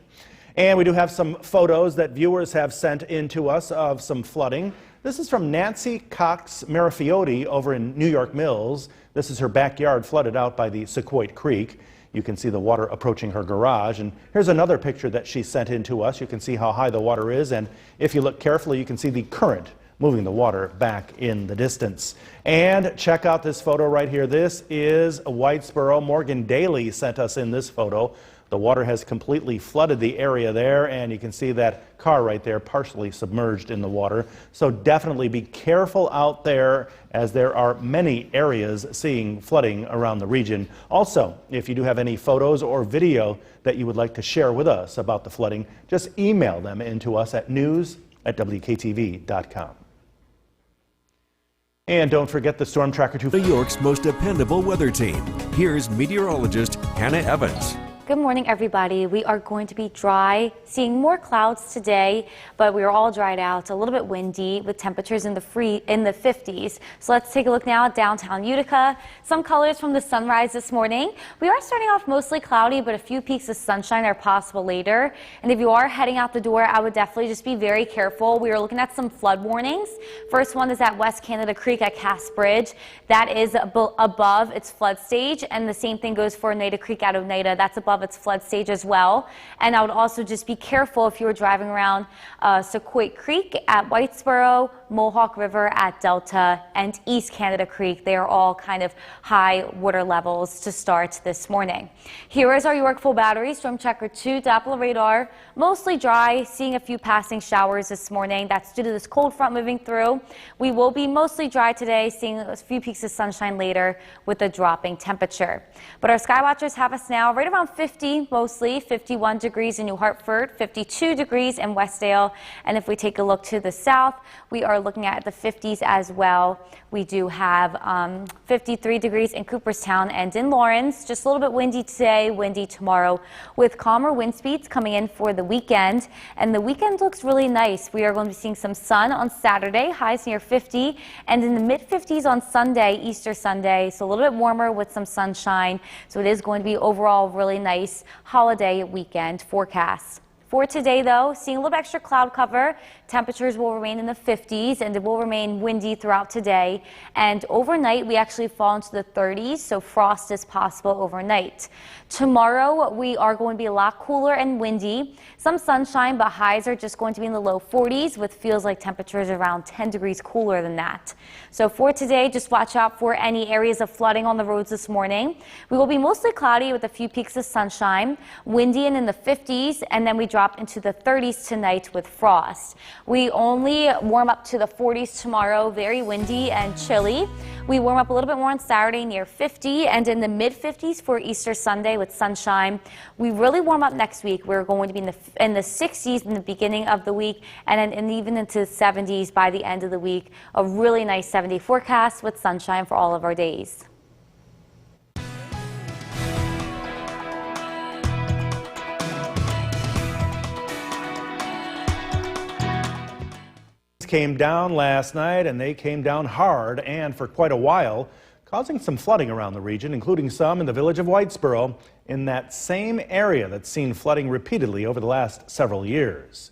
And we do have some photos that viewers have sent in to us of some flooding. This is from Nancy Cox Marafiotti over in New York Mills. This is her backyard flooded out by the Sequoit Creek. You can see the water approaching her garage. And here's another picture that she sent in to us. You can see how high the water is. And if you look carefully, you can see the current moving the water back in the distance. And check out this photo right here. This is Whitesboro. Morgan Daly sent us in this photo. The water has completely flooded the area there, and you can see that car right there partially submerged in the water. So definitely be careful out there, as there are many areas seeing flooding around the region. Also, if you do have any photos or video that you would like to share with us about the flooding, just email them into us at news@wktv.com. And don't forget the Storm Tracker 2. New York's most dependable weather team. Here's meteorologist Hannah Evans. Good morning, everybody. We are going to be dry, seeing more clouds today, but we are all dried out. A little bit windy with temperatures in the 50s. So let's take a look now at downtown Utica. Some colors from the sunrise this morning. We are starting off mostly cloudy, but a few peaks of sunshine are possible later. And if you are heading out the door, I would definitely just be very careful. We are looking at some flood warnings. First one is at West Canada Creek at Cass Bridge. That is above its flood stage, and the same thing goes for Oneida Creek at Oneida. That's above its flood stage as well. And I would also just be careful if you were driving around Sequoit Creek at Whitesboro, Mohawk River at Delta, and East Canada Creek. They are all kind of high water levels to start this morning. Here is our Yorkville Battery Storm Tracker 2 Doppler radar. Mostly dry, seeing a few passing showers this morning. That's due to this cold front moving through. We will be mostly dry today, seeing a few peaks of sunshine later with a dropping temperature. But our sky watchers have us now right around 50, mostly 51 degrees in New Hartford, 52 degrees in Westdale. And if we take a look to the south, we are looking at the 50s as well. We do have 53 degrees in Cooperstown and in Lawrence. Just a little bit windy today, windy tomorrow, with calmer wind speeds coming in for the weekend. And the weekend looks really nice. We are going to be seeing some sun on Saturday, highs near 50, and in the mid-50s on Sunday, Easter Sunday. So a little bit warmer with some sunshine. So it is going to be overall really nice holiday weekend forecast. For today, though, seeing a little extra cloud cover. Temperatures will remain in the 50s, and it will remain windy throughout today. And overnight, we actually fall into the 30s, so frost is possible overnight. Tomorrow, we are going to be a lot cooler and windy. Some sunshine, but highs are just going to be in the low 40s, with feels like temperatures around 10 degrees cooler than that. So for today, just watch out for any areas of flooding on the roads this morning. We will be mostly cloudy with a few peaks of sunshine, windy and in the 50s, and then we drop into the 30s tonight with frost. We only warm up to the 40s tomorrow, very windy and chilly. We warm up a little bit more on Saturday near 50 and in the mid-50s for Easter Sunday with sunshine. We really warm up next week. We're going to be in the 60s in the beginning of the week and then even into the 70s by the end of the week. A really nice 70 forecast with sunshine for all of our days. Came down last night, and they came down hard and for quite a while, causing some flooding around the region, including some in the village of Whitesboro, in that same area that's seen flooding repeatedly over the last several years.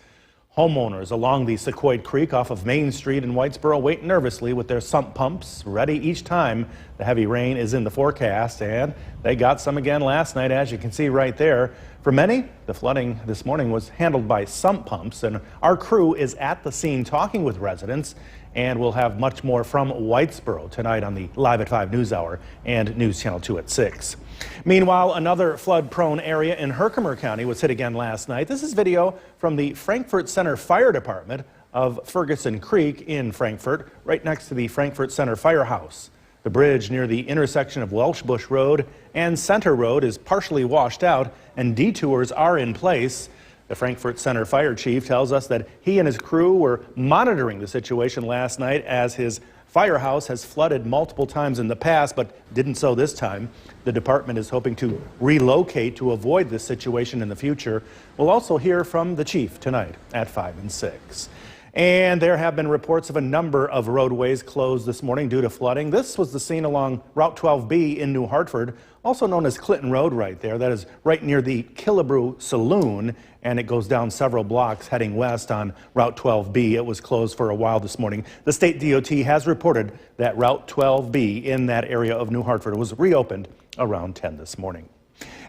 Homeowners along the Sequoit Creek off of Main Street in Whitesboro wait nervously with their sump pumps ready each time the heavy rain is in the forecast, and they got some again last night, as you can see right there. For many, the flooding this morning was handled by sump pumps, and our crew is at the scene talking with residents, and we'll have much more from Whitesboro tonight on the Live at 5 News Hour and News Channel 2 at 6. Meanwhile, another flood-prone area in Herkimer County was hit again last night. This is video from the Frankfort Center Fire Department of Ferguson Creek in Frankfort, right next to the Frankfort Center Firehouse. The bridge near the intersection of Welsh Bush Road and Center Road is partially washed out, and detours are in place. The Frankfurt Center fire chief tells us that he and his crew were monitoring the situation last night as his firehouse has flooded multiple times in the past, but didn't so this time. The department is hoping to relocate to avoid this situation in the future. We'll also hear from the chief tonight at 5 and 6. And there have been reports of a number of roadways closed this morning due to flooding. This was the scene along Route 12B in New Hartford, also known as Clinton Road right there. That is right near the Killebrew Saloon, and it goes down several blocks heading west on Route 12B. It was closed for a while this morning. The state DOT has reported that Route 12B in that area of New Hartford was reopened around 10 this morning.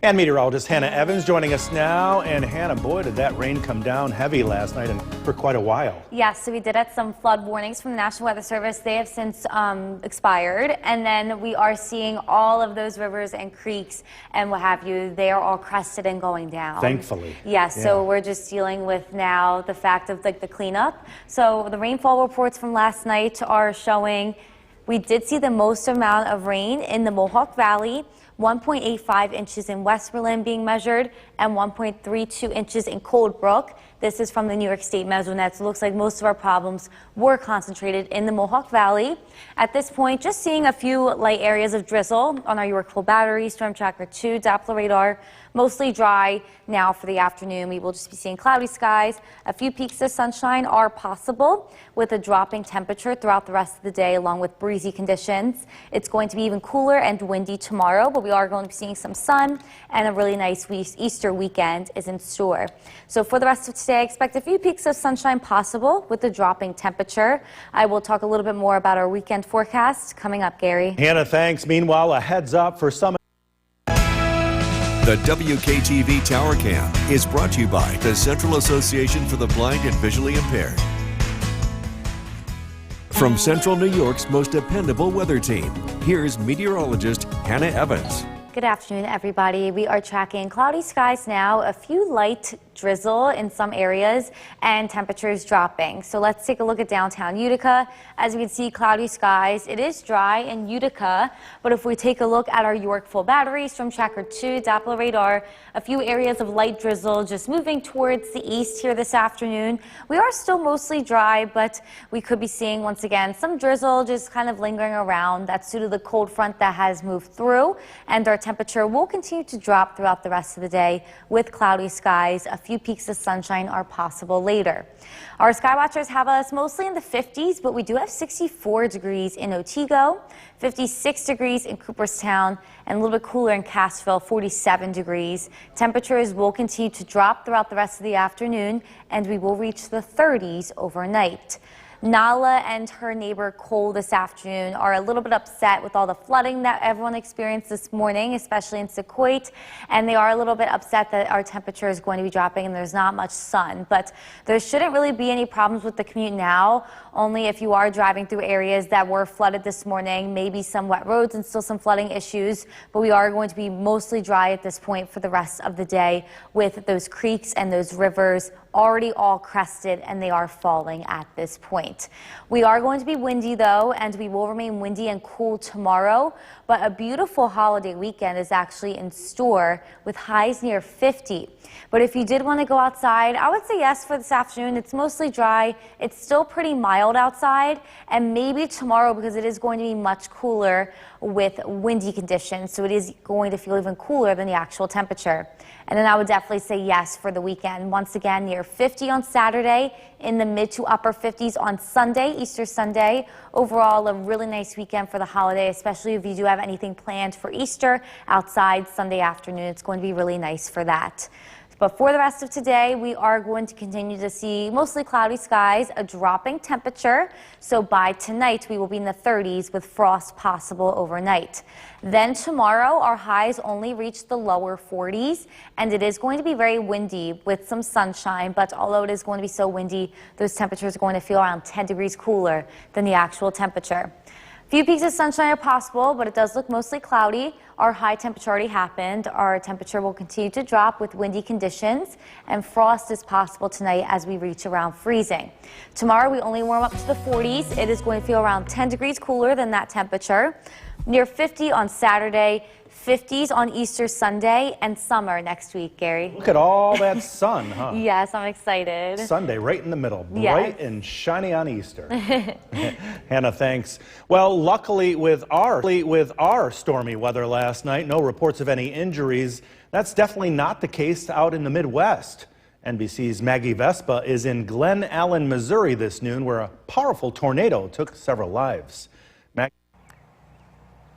And meteorologist Hannah Evans joining us now. And Hannah, boy, did that rain come down heavy last night and for quite a while. Yes, so we did have some flood warnings from the National Weather Service. They have since expired. And then we are seeing all of those rivers and creeks and what have you. They are all crested and going down. Thankfully. Yes, so we're just dealing with now the fact of like the cleanup. So the rainfall reports from last night are showing we did see the most amount of rain in the Mohawk Valley. 1.85 inches in Westmoreland being measured and 1.32 inches in Cold Brook. This is from the New York State Mesonet. So it looks like most of our problems were concentrated in the Mohawk Valley. At this point, just seeing a few light areas of drizzle on our Yorkville Battery, Storm Tracker 2, Doppler radar. Mostly dry now for the afternoon. We will just be seeing cloudy skies. A few peaks of sunshine are possible with a dropping temperature throughout the rest of the day along with breezy conditions. It's going to be even cooler and windy tomorrow, but we are going to be seeing some sun and a really nice Easter weekend is in store. So for the rest of today, I expect a few peaks of sunshine possible with the dropping temperature. I will talk a little bit more about our weekend forecast coming up, Gary. Hannah, thanks. Meanwhile, a heads up for some. The WKTV Tower Cam is brought to you by the Central Association for the Blind and Visually Impaired. From Central New York's most dependable weather team, here's meteorologist Hannah Evans. Good afternoon, everybody. We are tracking cloudy skies now, a few light drizzle in some areas, and temperatures dropping. So let's take a look at downtown Utica. As we can see, cloudy skies. It is dry in Utica, but if we take a look at our Yorkville Battery, Storm Tracker 2, Doppler radar, a few areas of light drizzle just moving towards the east here this afternoon. We are still mostly dry, but we could be seeing once again some drizzle just kind of lingering around. That's due to the cold front that has moved through, and our temperature will continue to drop throughout the rest of the day with cloudy skies. A few peaks of sunshine are possible later. Our sky watchers have us mostly in the 50s, but we do have 64 degrees in Otsego, 56 degrees in Cooperstown, and a little bit cooler in Cassville, 47 degrees. Temperatures will continue to drop throughout the rest of the afternoon, and we will reach the 30s overnight. Nala and her neighbor Cole this afternoon are a little bit upset with all the flooding that everyone experienced this morning, especially in Sequoit, and they are a little bit upset that our temperature is going to be dropping and there's not much sun. But there shouldn't really be any problems with the commute now, only if you are driving through areas that were flooded this morning, maybe some wet roads and still some flooding issues, but we are going to be mostly dry at this point for the rest of the day with those creeks and those rivers already all crested, and they are falling at this point. We are going to be windy though, and we will remain windy and cool tomorrow, but a beautiful holiday weekend is actually in store with highs near 50. But if you did want to go outside, I would say yes for this afternoon. It's mostly dry. It's still pretty mild outside, and maybe tomorrow because it is going to be much cooler with windy conditions, so it is going to feel even cooler than the actual temperature. And then I would definitely say yes for the weekend. Once again, near 50 on Saturday, in the mid to upper 50s on Sunday, Easter Sunday. Overall, a really nice weekend for the holiday, especially if you do have anything planned for Easter outside Sunday afternoon. It's going to be really nice for that. But for the rest of today, we are going to continue to see mostly cloudy skies, a dropping temperature. So by tonight, we will be in the 30s with frost possible overnight. Then tomorrow, our highs only reach the lower 40s, and it is going to be very windy with some sunshine. But although it is going to be so windy, those temperatures are going to feel around 10 degrees cooler than the actual temperature. Few peaks of sunshine are possible, but it does look mostly cloudy. Our high temperature already happened. Our temperature will continue to drop with windy conditions, and frost is possible tonight as we reach around freezing. Tomorrow we only warm up to the 40s. It is going to feel around 10 degrees cooler than that temperature. Near 50 on Saturday, 50s on Easter Sunday, and summer next week, Gary. Look at all that sun, huh? Yes, I'm excited. Sunday right in the middle, Yes. bright and shiny on Easter. Hannah, thanks. Well, luckily with our stormy weather last night, no reports of any injuries. That's definitely not the case out in the Midwest. NBC's Maggie Vespa is in Glen Allen, Missouri this noon, where a powerful tornado took several lives.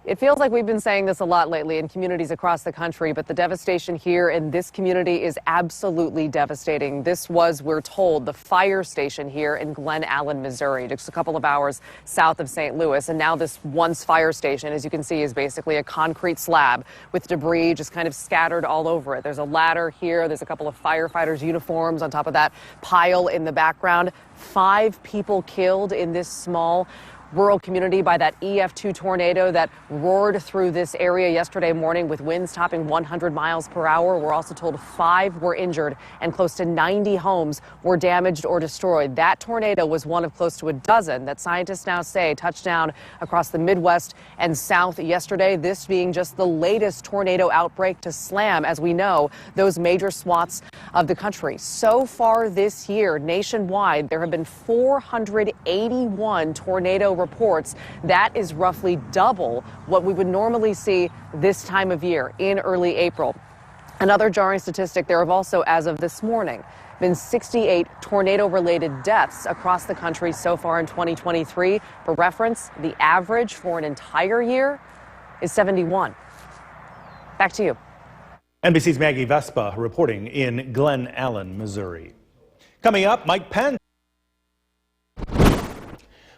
It feels like we've been saying this a lot lately in communities across the country, but the devastation here in this community is absolutely devastating. This was, we're told, the fire station here in Glen Allen, Missouri, just a couple of hours south of St. Louis. And now this once fire station, as you can see, is basically a concrete slab with debris just kind of scattered all over it. There's a ladder here. There's a couple of firefighters' uniforms on top of that pile in the background. 5 people killed in this small rural community by that EF2 tornado that roared through this area yesterday morning with winds topping 100 miles per hour. We're also told 5 were injured and close to 90 homes were damaged or destroyed. That tornado was one of close to a dozen that scientists now say touched down across the Midwest and South yesterday, this being just the latest tornado outbreak to slam, as we know, those major swaths of the country. So far this year, nationwide, there have been 481 tornado reports. That is roughly double what we would normally see this time of year in early April. Another jarring statistic, there have also, as of this morning, been 68 tornado-related deaths across the country so far in 2023. For reference, the average for an entire year is 71. Back to you. NBC's Maggie Vespa reporting in Glen Allen, Missouri. Coming up, Mike Pence.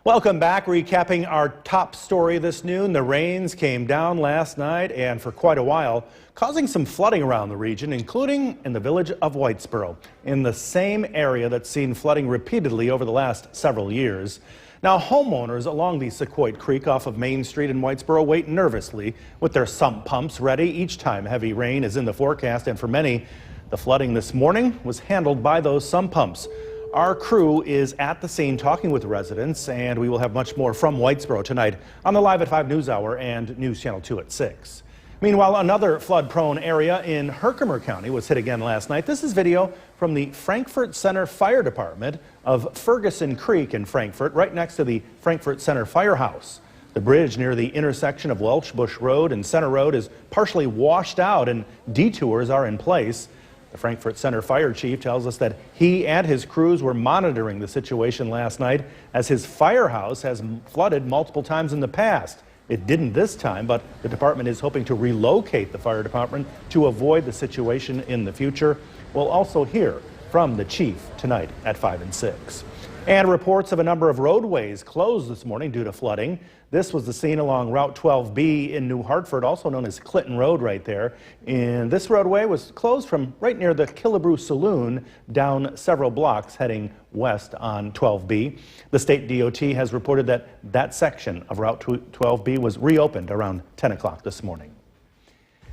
Welcome back. Recapping our top story this noon. The rains came down last night and for quite a while, causing some flooding around the region, including in the village of Whitesboro, in the same area that's seen flooding repeatedly over the last several years. Now, homeowners along the Sequoit Creek off of Main Street in Whitesboro wait nervously with their sump pumps ready each time heavy rain is in the forecast, and for many, the flooding this morning was handled by those sump pumps. Our crew is at the scene talking with residents, and we will have much more from Whitesboro tonight on the Live at 5 News Hour and News Channel 2 at 6. Meanwhile, another flood-prone area in Herkimer County was hit again last night. This is video from the Frankfort Center Fire Department of Ferguson Creek in Frankfort, right next to the Frankfort Center Firehouse. The bridge near the intersection of Welch Bush Road and Center Road is partially washed out, and detours are in place. The Frankfort Center Fire Chief tells us that he and his crews were monitoring the situation last night as his firehouse has flooded multiple times in the past. It didn't this time, but the department is hoping to relocate the fire department to avoid the situation in the future. We'll also hear from the chief tonight at 5 and 6. And reports of a number of roadways closed this morning due to flooding. This was the scene along Route 12B in New Hartford, also known as Clinton Road right there. And this roadway was closed from right near the Killebrew Saloon down several blocks heading west on 12B. The state DOT has reported that that section of Route 12B was reopened around 10 o'clock this morning.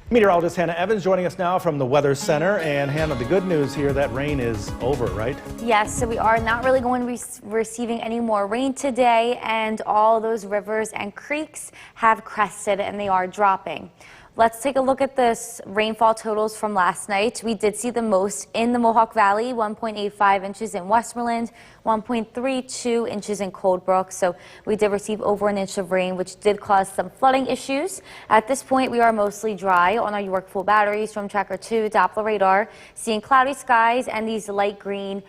Meteorologist Hannah Evans joining us now from the Weather Center. And Hannah, the good news here, that rain is over, right? Yes, so we are not really going to be receiving any more rain today, and all those rivers and creeks have crested and they are dropping. Let's take a look at this rainfall totals from last night. We did see the most in the Mohawk Valley, 1.85 inches in Westmoreland, 1.32 inches in Cold Brook. So we did receive over an inch of rain, which did cause some flooding issues. At this point, we are mostly dry on our Yorkville battery, Storm Tracker 2, Doppler radar, seeing cloudy skies, and these light green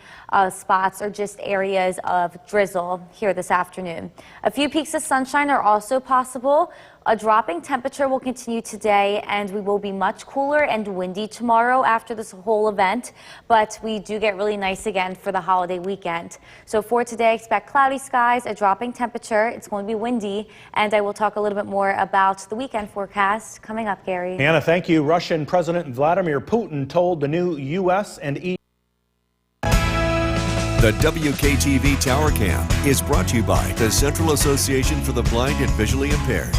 spots are just areas of drizzle here this afternoon. A few peaks of sunshine are also possible. A dropping temperature will continue today, and we will be much cooler and windy tomorrow after this whole event, but we do get really nice again for the holiday weekend. So for today, expect cloudy skies, a dropping temperature. It's going to be windy, and I will talk a little bit more about the weekend forecast coming up, Gary. Hannah, thank you. Russian President Vladimir Putin told the new U.S. and EU. The WKTV Tower Cam is brought to you by the Central Association for the Blind and Visually Impaired.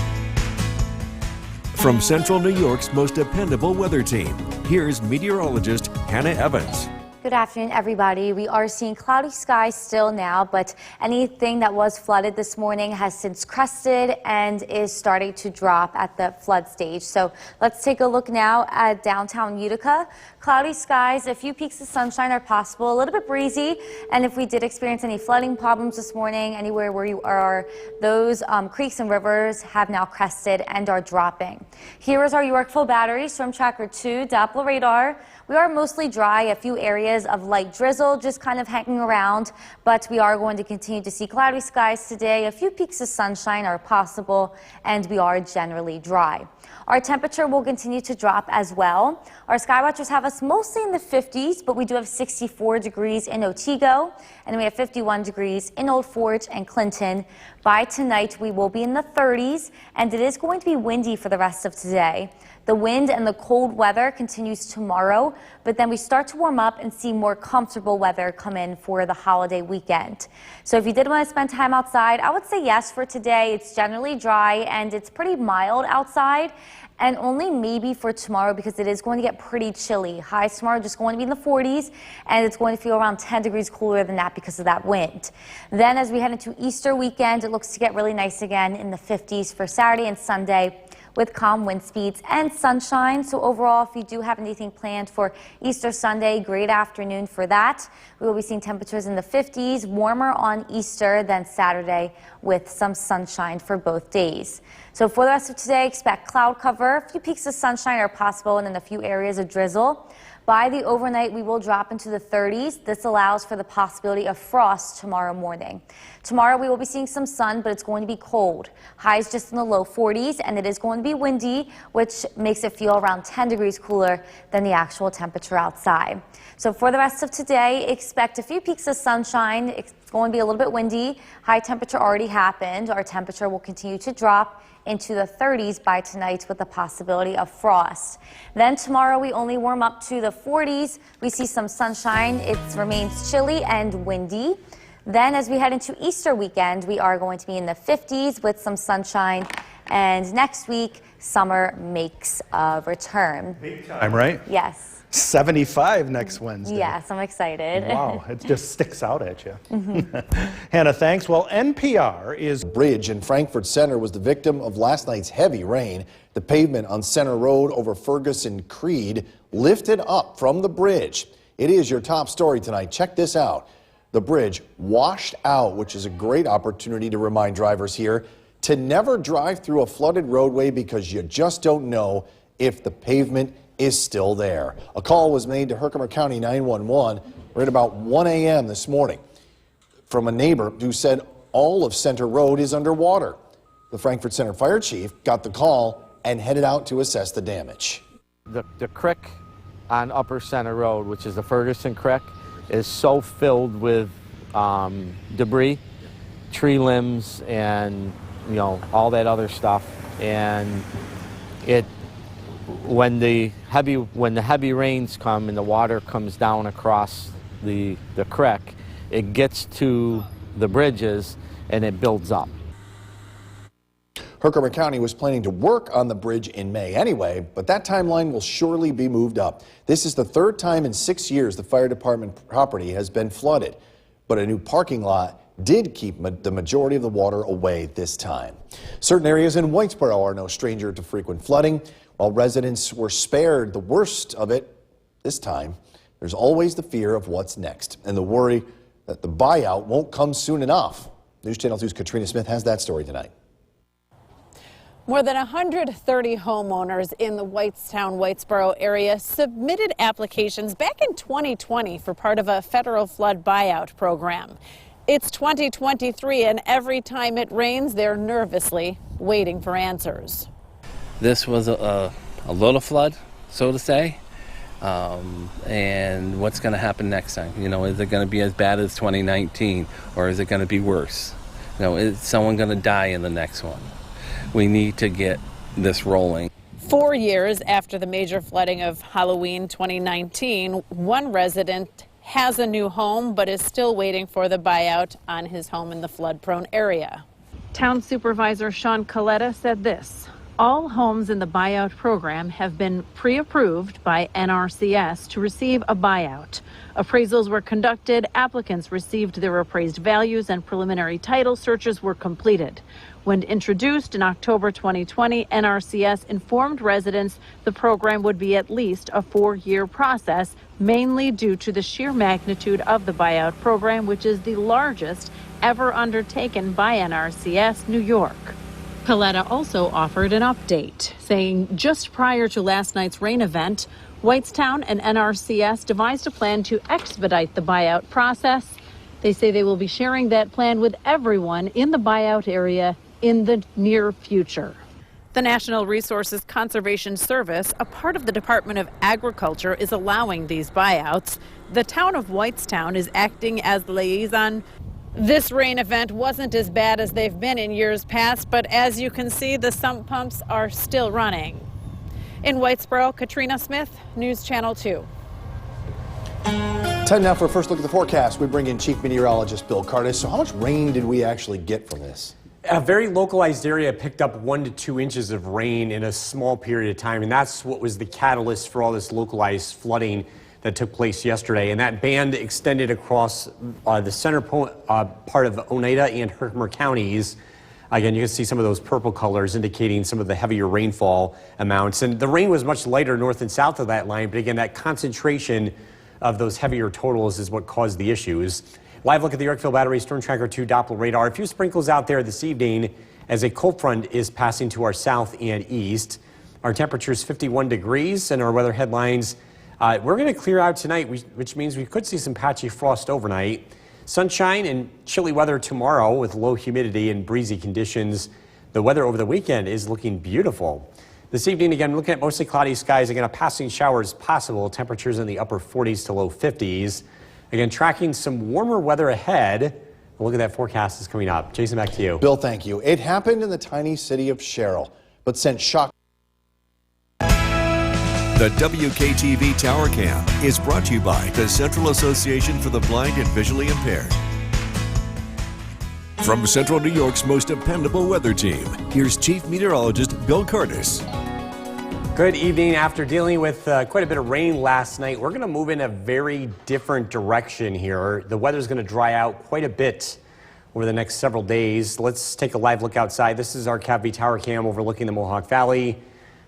From Central New York's most dependable weather team, here's meteorologist Hannah Evans. Good afternoon, everybody. We are seeing cloudy skies still now, but anything that was flooded this morning has since crested and is starting to drop at the flood stage. So let's take a look now at downtown Utica. Cloudy skies, a few peaks of sunshine are possible, a little bit breezy, and if we did experience any flooding problems this morning, anywhere where you are, those creeks and rivers have now crested and are dropping. Here is our Yorkville Battery Storm Tracker 2 Doppler radar. We are mostly dry, a few areas of light drizzle just kind of hanging around, but we are going to continue to see cloudy skies today. A few peaks of sunshine are possible, and we are generally dry. Our temperature will continue to drop as well. Our sky watchers have us mostly in the 50s, but we do have 64 degrees in Otsego, and we have 51 degrees in Old Forge and Clinton. By tonight, we will be in the 30s, and it is going to be windy for the rest of today. The wind and the cold weather continues tomorrow, but then we start to warm up and see more comfortable weather come in for the holiday weekend. So if you did want to spend time outside, I would say yes for today. It's generally dry and it's pretty mild outside, and only maybe for tomorrow because it is going to get pretty chilly. Highs tomorrow just going to be in the 40s, and it's going to feel around 10 degrees cooler than that because of that wind. Then as we head into Easter weekend, it looks to get really nice again in the 50s for Saturday and Sunday, with calm wind speeds and sunshine. So overall, if you do have anything planned for Easter Sunday, great afternoon for that. We will be seeing temperatures in the 50s, warmer on Easter than Saturday, with some sunshine for both days. So for the rest of today, expect cloud cover. A few peaks of sunshine are possible and in a few areas of drizzle. By the overnight, we will drop into the 30s. This allows for the possibility of frost tomorrow morning. Tomorrow, we will be seeing some sun, but it's going to be cold. Highs just in the low 40s, and it is going to be windy, which makes it feel around 10 degrees cooler than the actual temperature outside. So for the rest of today, expect a few peaks of sunshine. It's going to be a little bit windy. High temperature already happened. Our temperature will continue to drop into the 30s by tonight with the possibility of frost. Then tomorrow we only warm up to the 40s. We see some sunshine. It remains chilly and windy. Then as we head into Easter weekend, we are going to be in the 50s with some sunshine. And next week, summer makes a return. Big time, right? Yes. 75 next Wednesday. Yes, I'm excited. Wow, it just sticks out at you. Hannah, thanks. Well, NPR is... Bridge in Frankfort Center was the victim of last night's heavy rain. The pavement on Center Road over Ferguson Creed lifted up from the bridge. It is your top story tonight. Check this out. The bridge washed out, which is a great opportunity to remind drivers here to never drive through a flooded roadway because you just don't know if the pavement is still there. A call was made to Herkimer County 911 right about 1 a.m. this morning from a neighbor who said all of Center Road is underwater. The Frankfort Center fire chief got the call and headed out to assess the damage. The creek on Upper Center Road, which is the Ferguson Creek, is so filled with debris, tree limbs, and all that other stuff, and when the heavy rains come and the water comes down across the creek, it gets to the bridges and it builds up. Herkimer County was planning to work on the bridge in May anyway, but that timeline will surely be moved up. This is the third time in 6 years the fire department property has been flooded, but a new parking lot did keep the majority of the water away this time. Certain areas in Whitesboro are no stranger to frequent flooding. While residents were spared the worst of it this time, there's always the fear of what's next and the worry that the buyout won't come soon enough. News Channel 2's Katrina Smith has that story tonight. More than 130 homeowners in the Whitestone-Whitesboro area submitted applications back in 2020 for part of a federal flood buyout program. It's 2023, and every time it rains, they're nervously waiting for answers. This was a little flood, so to say, and what's going to happen next time? Is it going to be as bad as 2019, or is it going to be worse? Is someone going to die in the next one? We need to get this rolling. 4 years after the major flooding of Halloween 2019, one resident has a new home but is still waiting for the buyout on his home in the flood-prone area. Town Supervisor Sean Coletta said this. All homes in the buyout program have been pre-approved by NRCS to receive a buyout. Appraisals were conducted, applicants received their appraised values, and preliminary title searches were completed. When introduced in October 2020, NRCS informed residents the program would be at least a 4-year process, mainly due to the sheer magnitude of the buyout program, which is the largest ever undertaken by NRCS New York. Paletta also offered an update, saying just prior to last night's rain event, Whitestown and NRCS devised a plan to expedite the buyout process. They say they will be sharing that plan with everyone in the buyout area in the near future. The National Resources Conservation Service, a part of the Department of Agriculture, is allowing these buyouts. The town of Whitestown is acting as the liaison. This rain event wasn't as bad as they've been in years past, but as you can see, the sump pumps are still running. In Whitesboro, Katrina Smith, News Channel 2. Time now for a first look at the forecast. We bring in Chief Meteorologist Bill Curtis. So how much rain did we actually get from this? A very localized area picked up 1 to 2 inches of rain in a small period of time, and that's what was the catalyst for all this localized flooding that took place yesterday. And that band extended across the center part of Oneida and Herkimer counties. Again, you can see some of those purple colors indicating some of the heavier rainfall amounts. And the rain was much lighter north and south of that line, but again, that concentration of those heavier totals is what caused the issues. Live look at the Yorkville Battery Storm Tracker 2 Doppler radar. A few sprinkles out there this evening as a cold front is passing to our south and east. Our temperature is 51 degrees and our weather headlines. We're going to clear out tonight, which means we could see some patchy frost overnight. Sunshine and chilly weather tomorrow with low humidity and breezy conditions. The weather over the weekend is looking beautiful. This evening, again, looking at mostly cloudy skies. Again, a passing shower is possible. Temperatures in the upper 40s to low 50s. Again, tracking some warmer weather ahead. A look at that forecast is coming up. Jason, back to you. Bill, thank you. It happened in the tiny city of Sherrill, but sent shock. The WKTV Tower Cam is brought to you by the Central Association for the Blind and Visually Impaired. From Central New York's most dependable weather team, here's Chief Meteorologist Bill Curtis. Good evening. After dealing with quite a bit of rain last night, we're going to move in a very different direction here. The weather's going to dry out quite a bit over the next several days. Let's take a live look outside. This is our CAV Tower Cam overlooking the Mohawk Valley,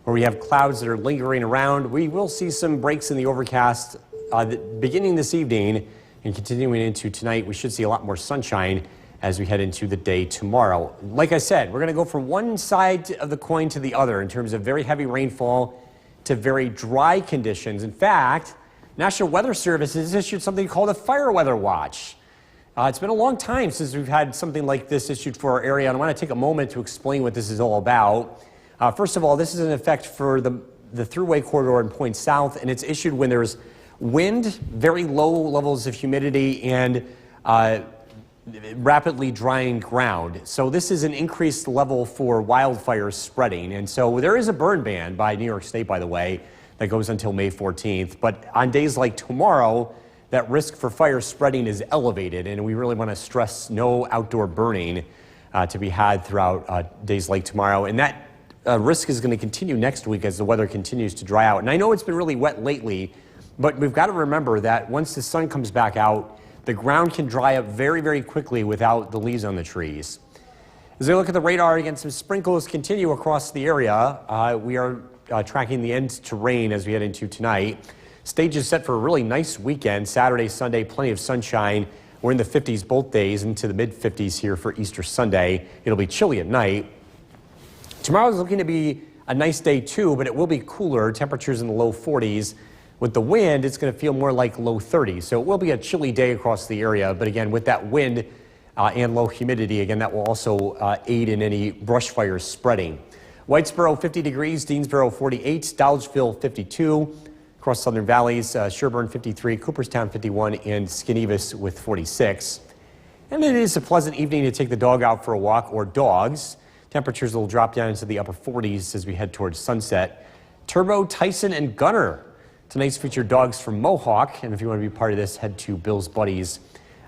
where we have clouds that are lingering around. We will see some breaks in the overcast beginning this evening and continuing into tonight. We should see a lot more sunshine as we head into the day tomorrow. Like I said, we're going to go from one side of the coin to the other in terms of very heavy rainfall to very dry conditions. In fact, National Weather Service has issued something called a fire weather watch. It's been a long time since we've had something like this issued for our area, and I want to take a moment to explain what this is all about. First of all, this is in effect for the thruway corridor in Point South, and it's issued when there's wind, very low levels of humidity, and rapidly drying ground. So this is an increased level for wildfires spreading. And so there is a burn ban by New York State, by the way, that goes until May 14th. But on days like tomorrow, that risk for fire spreading is elevated, and we really want to stress no outdoor burning to be had throughout days like tomorrow. And that risk is going to continue next week as the weather continues to dry out. And I know it's been really wet lately, but we've got to remember that once the sun comes back out, the ground can dry up very, very quickly without the leaves on the trees. As we look at the radar, again, some sprinkles continue across the area. We are tracking the end to rain as we head into tonight. Stage is set for a really nice weekend. Saturday, Sunday, plenty of sunshine. We're in the 50s both days, into the mid-50s here for Easter Sunday. It'll be chilly at night. Tomorrow is looking to be a nice day too, but it will be cooler. Temperatures in the low 40s. With the wind, it's going to feel more like low 30s. So it will be a chilly day across the area. But again, with that wind and low humidity, again, that will also aid in any brush fires spreading. Whitesboro, 50 degrees. Deansboro, 48. Dolgeville, 52. Across Southern Valleys, Sherburne, 53. Cooperstown, 51. And Skenevis with 46. And it is a pleasant evening to take the dog out for a walk or dogs. Temperatures will drop down into the upper 40s as we head towards sunset. Turbo, Tyson, and Gunner. Tonight's featured dogs from Mohawk, and if you want to be part of this, head to Bill's Buddies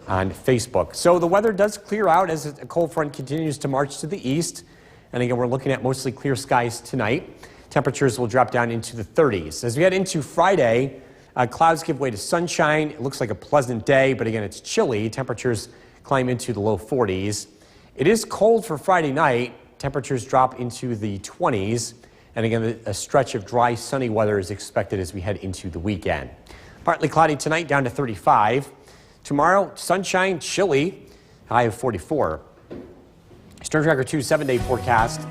on Facebook. So the weather does clear out as a cold front continues to march to the east, And again, we're looking at mostly clear skies tonight. Temperatures will drop down into the 30s. As we head into Friday, clouds give way to sunshine. It looks like a pleasant day, but again, it's chilly. Temperatures climb into the low 40s. It is cold for Friday night. Temperatures drop into the 20s. And again, a stretch of dry, sunny weather is expected as we head into the weekend. Partly cloudy tonight, down to 35. Tomorrow, sunshine, chilly, high of 44. Storm Tracker 2 7-day forecast.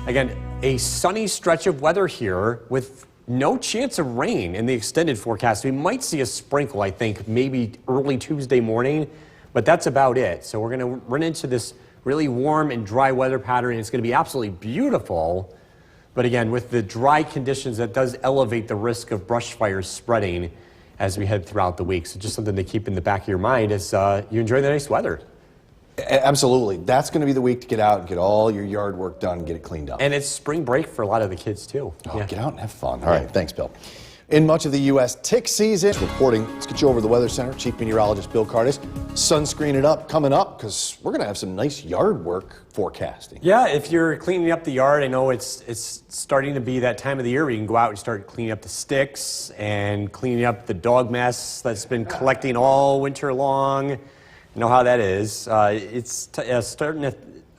Again, a sunny stretch of weather here with no chance of rain in the extended forecast. We might see a sprinkle, I think, maybe early Tuesday morning, but that's about it. So we're going to run into this really warm and dry weather pattern. It's going to be absolutely beautiful. But again, with the dry conditions, that does elevate the risk of brush fires spreading as we head throughout the week. So just something to keep in the back of your mind as you enjoy the nice weather. Absolutely. That's going to be the week to get out and get all your yard work done, get it cleaned up. And it's spring break for a lot of the kids, too. Oh, yeah. Get out and have fun. All right. Thanks, Bill. In much of the U.S., tick season reporting. Let's get you over to the Weather Center. Chief Meteorologist Bill Curtis. Sunscreen it up coming up because we're going to have some nice yard work forecasting. Yeah, if you're cleaning up the yard, I know it's starting to be that time of the year where you can go out and start cleaning up the sticks and cleaning up the dog mess that's been collecting all winter long. You know how that is. It's starting to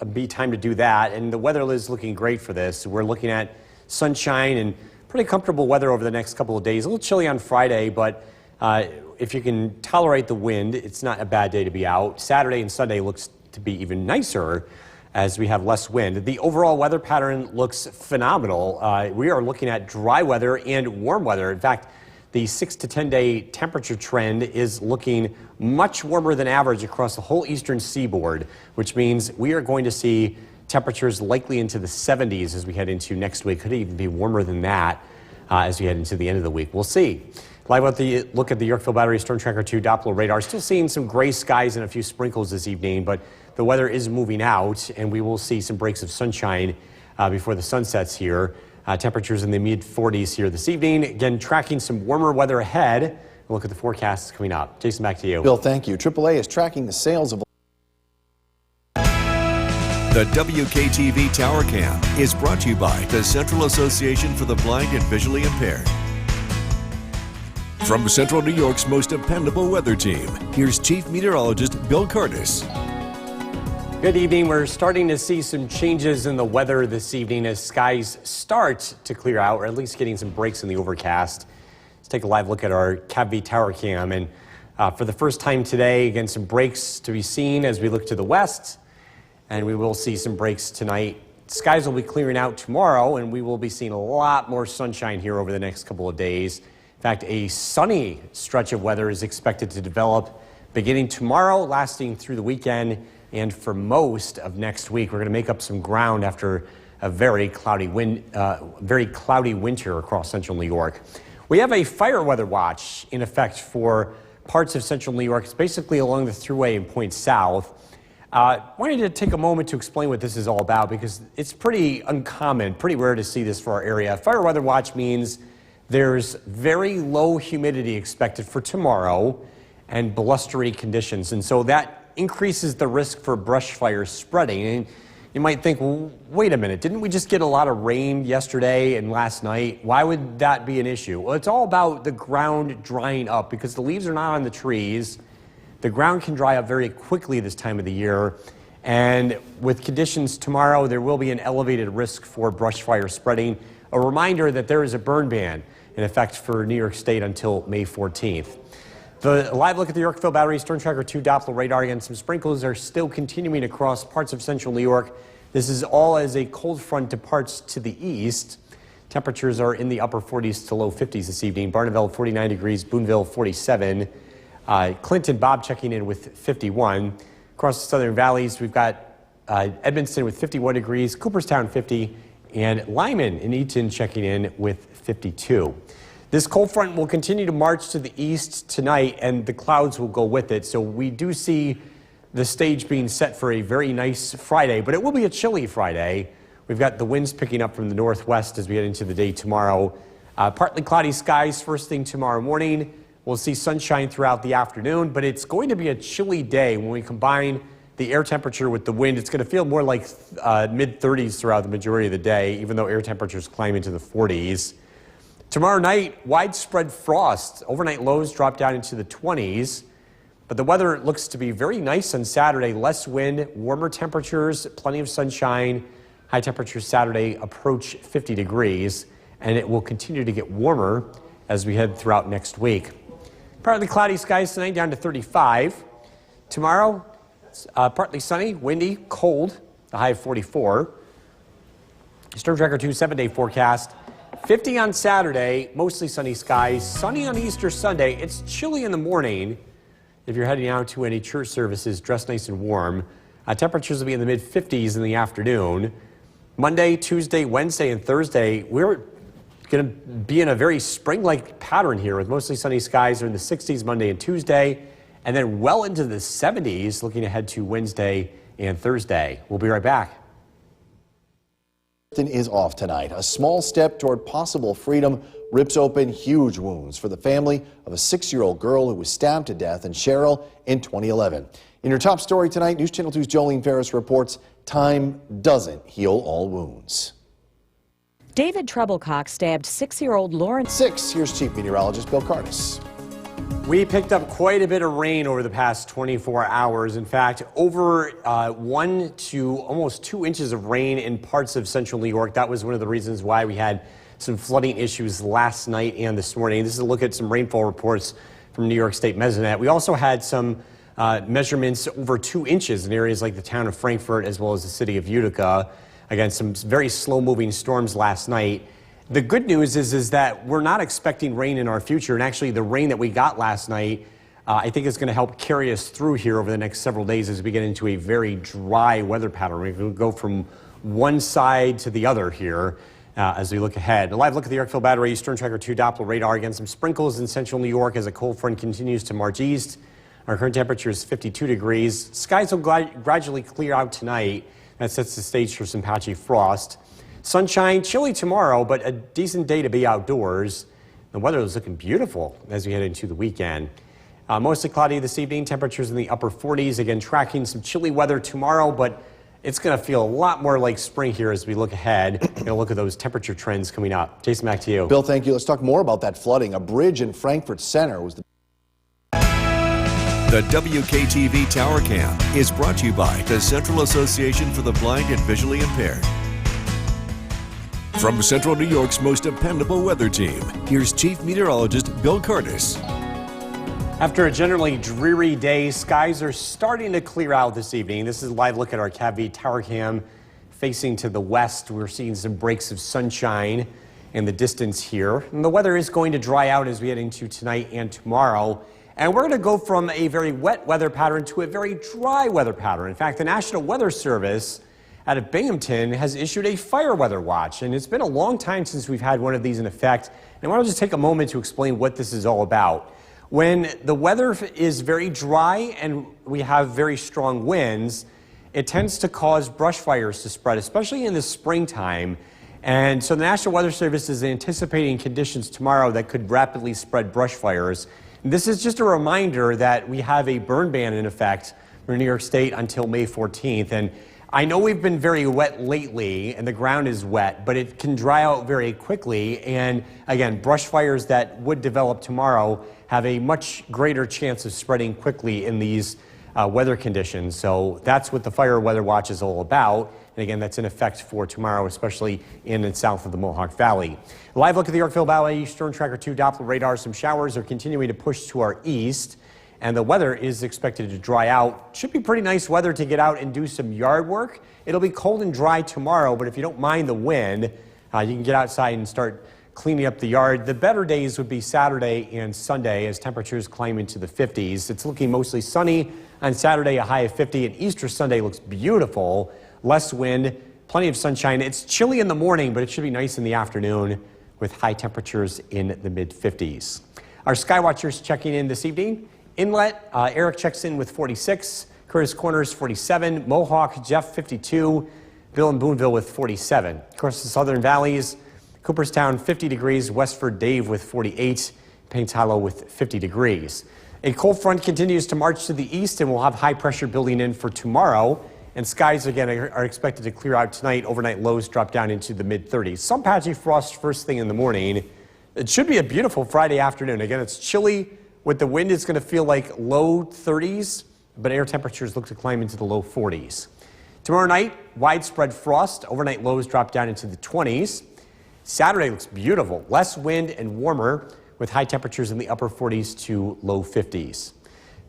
be time to do that, and the weather is looking great for this. We're looking at sunshine and pretty comfortable weather over the next couple of days. A little chilly on Friday, but if you can tolerate the wind, it's not a bad day to be out. Saturday and Sunday looks to be even nicer as we have less wind. The overall weather pattern looks phenomenal. We are looking at dry weather and warm weather. In fact, the 6 to 10 day temperature trend is looking much warmer than average across the whole eastern seaboard, which means we are going to see temperatures likely into the 70s as we head into next week. Could even be warmer than that as we head into the end of the week. We'll see. Live with the look at the Yorkville Battery Storm Tracker 2 Doppler radar. Still seeing some gray skies and a few sprinkles this evening, but the weather is moving out, and we will see some breaks of sunshine before the sun sets here. Temperatures in the mid-40s here this evening. Again, tracking some warmer weather ahead. We'll look at the forecasts coming up. Jason, back to you. Bill, thank you. AAA is tracking the sales of... The WKTV Tower Cam is brought to you by the Central Association for the Blind and Visually Impaired. From Central New York's most dependable weather team, here's Chief Meteorologist Bill Curtis. Good evening. We're starting to see some changes in the weather this evening as skies start to clear out, or at least getting some breaks in the overcast. Let's take a live look at our CAPV Tower Cam. And for the first time today, again, some breaks to be seen as we look to the west. And we will see some breaks tonight. Skies will be clearing out tomorrow, and we will be seeing a lot more sunshine here over the next couple of days. In fact, a sunny stretch of weather is expected to develop beginning tomorrow, lasting through the weekend. And for most of next week, we're going to make up some ground after a very cloudy winter across central New York. We have a fire weather watch in effect for parts of central New York. It's basically along the Thruway and Point South. Wanted to take a moment to explain what this is all about because it's pretty uncommon, pretty rare to see this for our area. Fire weather watch means there's very low humidity expected for tomorrow and blustery conditions. And so that increases the risk for brush fire spreading. And you might think, well, wait a minute, didn't we just get a lot of rain yesterday and last night? Why would that be an issue? Well, it's all about the ground drying up because the leaves are not on the trees. The ground can dry up very quickly this time of the year. And with conditions tomorrow, there will be an elevated risk for brush fire spreading. A reminder that there is a burn ban in effect for New York State until May 14th. The live look at the Yorkville Battery Storm Tracker 2 Doppler radar. Again, some sprinkles are still continuing across parts of central New York. This is all as a cold front departs to the east. Temperatures are in the upper 40s to low 50s this evening. Barneveld 49 degrees, Boonville 47. Clinton, Bob checking in with 51. Across the southern valleys, we've got Edmonston with 51 degrees, Cooperstown 50, and Lyman in Eaton checking in with 52. This cold front will continue to march to the east tonight, and the clouds will go with it. So we do see the stage being set for a very nice Friday, but it will be a chilly Friday. We've got the winds picking up from the northwest as we get into the day tomorrow. Partly cloudy skies first thing tomorrow morning. We'll see sunshine throughout the afternoon, but it's going to be a chilly day when we combine the air temperature with the wind, it's going to feel more like mid-30s throughout the majority of the day, even though air temperatures climb into the 40s. Tomorrow night, widespread frost. Overnight lows drop down into the 20s. But the weather looks to be very nice on Saturday. Less wind, warmer temperatures, plenty of sunshine. High temperatures Saturday approach 50 degrees. And it will continue to get warmer as we head throughout next week. Partly cloudy skies tonight, down to 35. Tomorrow, partly sunny, windy, cold, the high of 44. Storm Tracker 2 7-day forecast. 50 on Saturday, mostly sunny skies. Sunny on Easter Sunday. It's chilly in the morning. If you're heading out to any church services, dress nice and warm. Temperatures will be in the mid-50s in the afternoon. Monday, Tuesday, Wednesday, and Thursday, we're going to be in a very spring-like pattern here with mostly sunny skies. Are in the 60s Monday and Tuesday, and then well into the 70s looking ahead to Wednesday and Thursday. We'll be right back. Is off tonight. A small step toward possible freedom rips open huge wounds for the family of a 6-year-old girl who was stabbed to death in Sherrill in 2011. In your top story tonight, News Channel 2's Jolene Ferris reports time doesn't heal all wounds. David Treblecock stabbed 6-year-old Lauren. Here's Chief Meteorologist Bill Curtis. We picked up quite a bit of rain over the past 24 hours. In fact, over 1 to almost 2 inches of rain in parts of central New York. That was one of the reasons why we had some flooding issues last night and this morning. This is a look at some rainfall reports from New York State Mesonet. We also had some measurements over 2 inches in areas like the town of Frankfort as well as the city of Utica. Again, some very slow-moving storms last night. The good news is that we're not expecting rain in our future, and actually the rain that we got last night I think is going to help carry us through here over the next several days as we get into a very dry weather pattern. We're going to go from one side to the other here as we look ahead. A live look at the Yorkville Battery Storm Tracker 2 Doppler radar. Again, some sprinkles in central New York as a cold front continues to march east. Our current temperature is 52 degrees. Skies will gradually clear out tonight. That sets the stage for some patchy frost. Sunshine, chilly tomorrow, but a decent day to be outdoors. The weather is looking beautiful as we head into the weekend. Mostly cloudy this evening, temperatures in the upper 40s. Again, tracking some chilly weather tomorrow, but it's going to feel a lot more like spring here as we look ahead. Going to look at those temperature trends coming up. Jason, back to you. Bill, thank you. Let's talk more about that flooding. A bridge in Frankfort Center was The WKTV Tower Cam is brought to you by the Central Association for the Blind and Visually Impaired. From Central New York's most dependable weather team, here's Chief Meteorologist Bill Curtis. After a generally dreary day, skies are starting to clear out this evening. This is a live look at our CAV Tower Cam facing to the west. We're seeing some breaks of sunshine in the distance here. And the weather is going to dry out as we head into tonight and tomorrow. And we're going to go from a very wet weather pattern to a very dry weather pattern. In fact, the National Weather Service out of Binghamton has issued a fire weather watch, and it's been a long time since we've had one of these in effect. And I want to just take a moment to explain what this is all about. When the weather is very dry and we have very strong winds, it tends to cause brush fires to spread, especially in the springtime. And so the National Weather Service is anticipating conditions tomorrow that could rapidly spread brush fires. And this is just a reminder that we have a burn ban in effect for New York State until May 14th. And I know we've been very wet lately and the ground is wet, but it can dry out very quickly. And again, brush fires that would develop tomorrow have a much greater chance of spreading quickly in these weather conditions. So that's what the fire weather watch is all about. And again, that's in effect for tomorrow, especially in and south of the Mohawk Valley. A live look at the Yorkville Valley Storm Tracker 2 Doppler radar. Some showers are continuing to push to our east, and the weather is expected to dry out. Should be pretty nice weather to get out and do some yard work. It'll be cold and dry tomorrow, but if you don't mind the wind, you can get outside and start cleaning up the yard. The better days would be Saturday and Sunday as temperatures climb into the 50s. It's looking mostly sunny on Saturday, a high of 50, and Easter Sunday looks beautiful. Less wind, plenty of sunshine. It's chilly in the morning, but it should be nice in the afternoon with high temperatures in the mid-50s. Our Skywatchers checking in this evening. Inlet, Eric checks in with 46, Curtis Corners 47, Mohawk, Jeff 52, Bill in Boonville with 47. Of course, the Southern Valleys, Cooperstown 50 degrees, Westford Dave with 48, Paint Hollow with 50 degrees. A cold front continues to march to the east, and we'll have high pressure building in for tomorrow. And skies again are expected to clear out tonight. Overnight lows drop down into the mid-30s. Some patchy frost first thing in the morning. It should be a beautiful Friday afternoon. Again, it's chilly with the wind. It's going to feel like low 30s, but air temperatures look to climb into the low 40s. Tomorrow night, widespread frost. Overnight lows drop down into the 20s. Saturday looks beautiful. Less wind and warmer with high temperatures in the upper 40s to low 50s.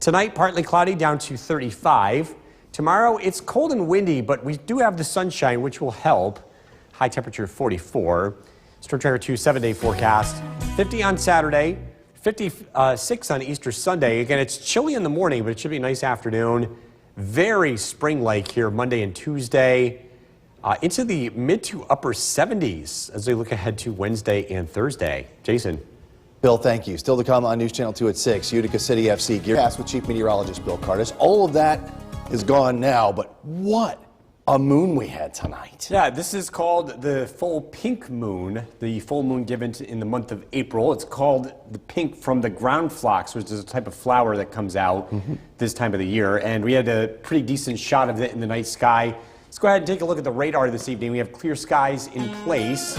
Tonight, partly cloudy down to 35. Tomorrow, it's cold and windy, but we do have the sunshine, which will help. High temperature 44. Storm Tracker 2 7-day forecast. 50 on Saturday, 56 on Easter Sunday. Again, it's chilly in the morning, but it should be a nice afternoon. Very spring-like here Monday and Tuesday. Into the mid to upper 70s as we look ahead to Wednesday and Thursday. Jason. Bill, thank you. Still to come on News Channel 2 at 6. Utica City FC Gearcast with Chief Meteorologist Bill Curtis. All of that is gone now, but what a moon we had tonight. Yeah, this is called the full pink moon, the full moon given in the month of April. It's called the pink from the ground phlox, which is a type of flower that comes out this time of the year. And we had a pretty decent shot of it in the night sky. Let's go ahead and take a look at the radar this evening. We have clear skies in place.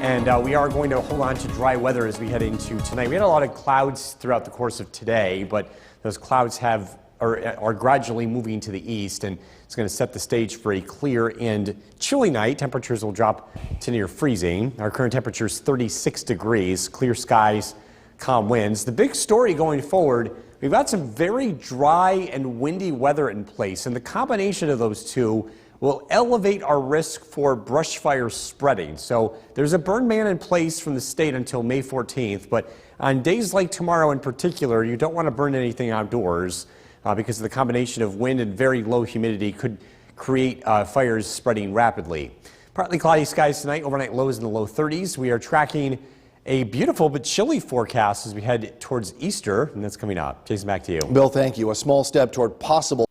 And we are going to hold on to dry weather as we head into tonight. We had a lot of clouds throughout the course of today, but those clouds are gradually moving to the east, and it's going to set the stage for a clear and chilly night. Temperatures will drop to near freezing. Our current temperature is 36 degrees, clear skies, calm winds. The big story going forward, we've got some very dry and windy weather in place, and the combination of those two will elevate our risk for brush fire spreading. So there's a burn ban in place from the state until May 14th, but on days like tomorrow in particular, you don't want to burn anything outdoors because the combination of wind and very low humidity could create fires spreading rapidly. Partly cloudy skies tonight, overnight lows in the low 30s. We are tracking a beautiful but chilly forecast as we head towards Easter, and that's coming up. Jason, back to you. Bill, thank you. A small step toward possible.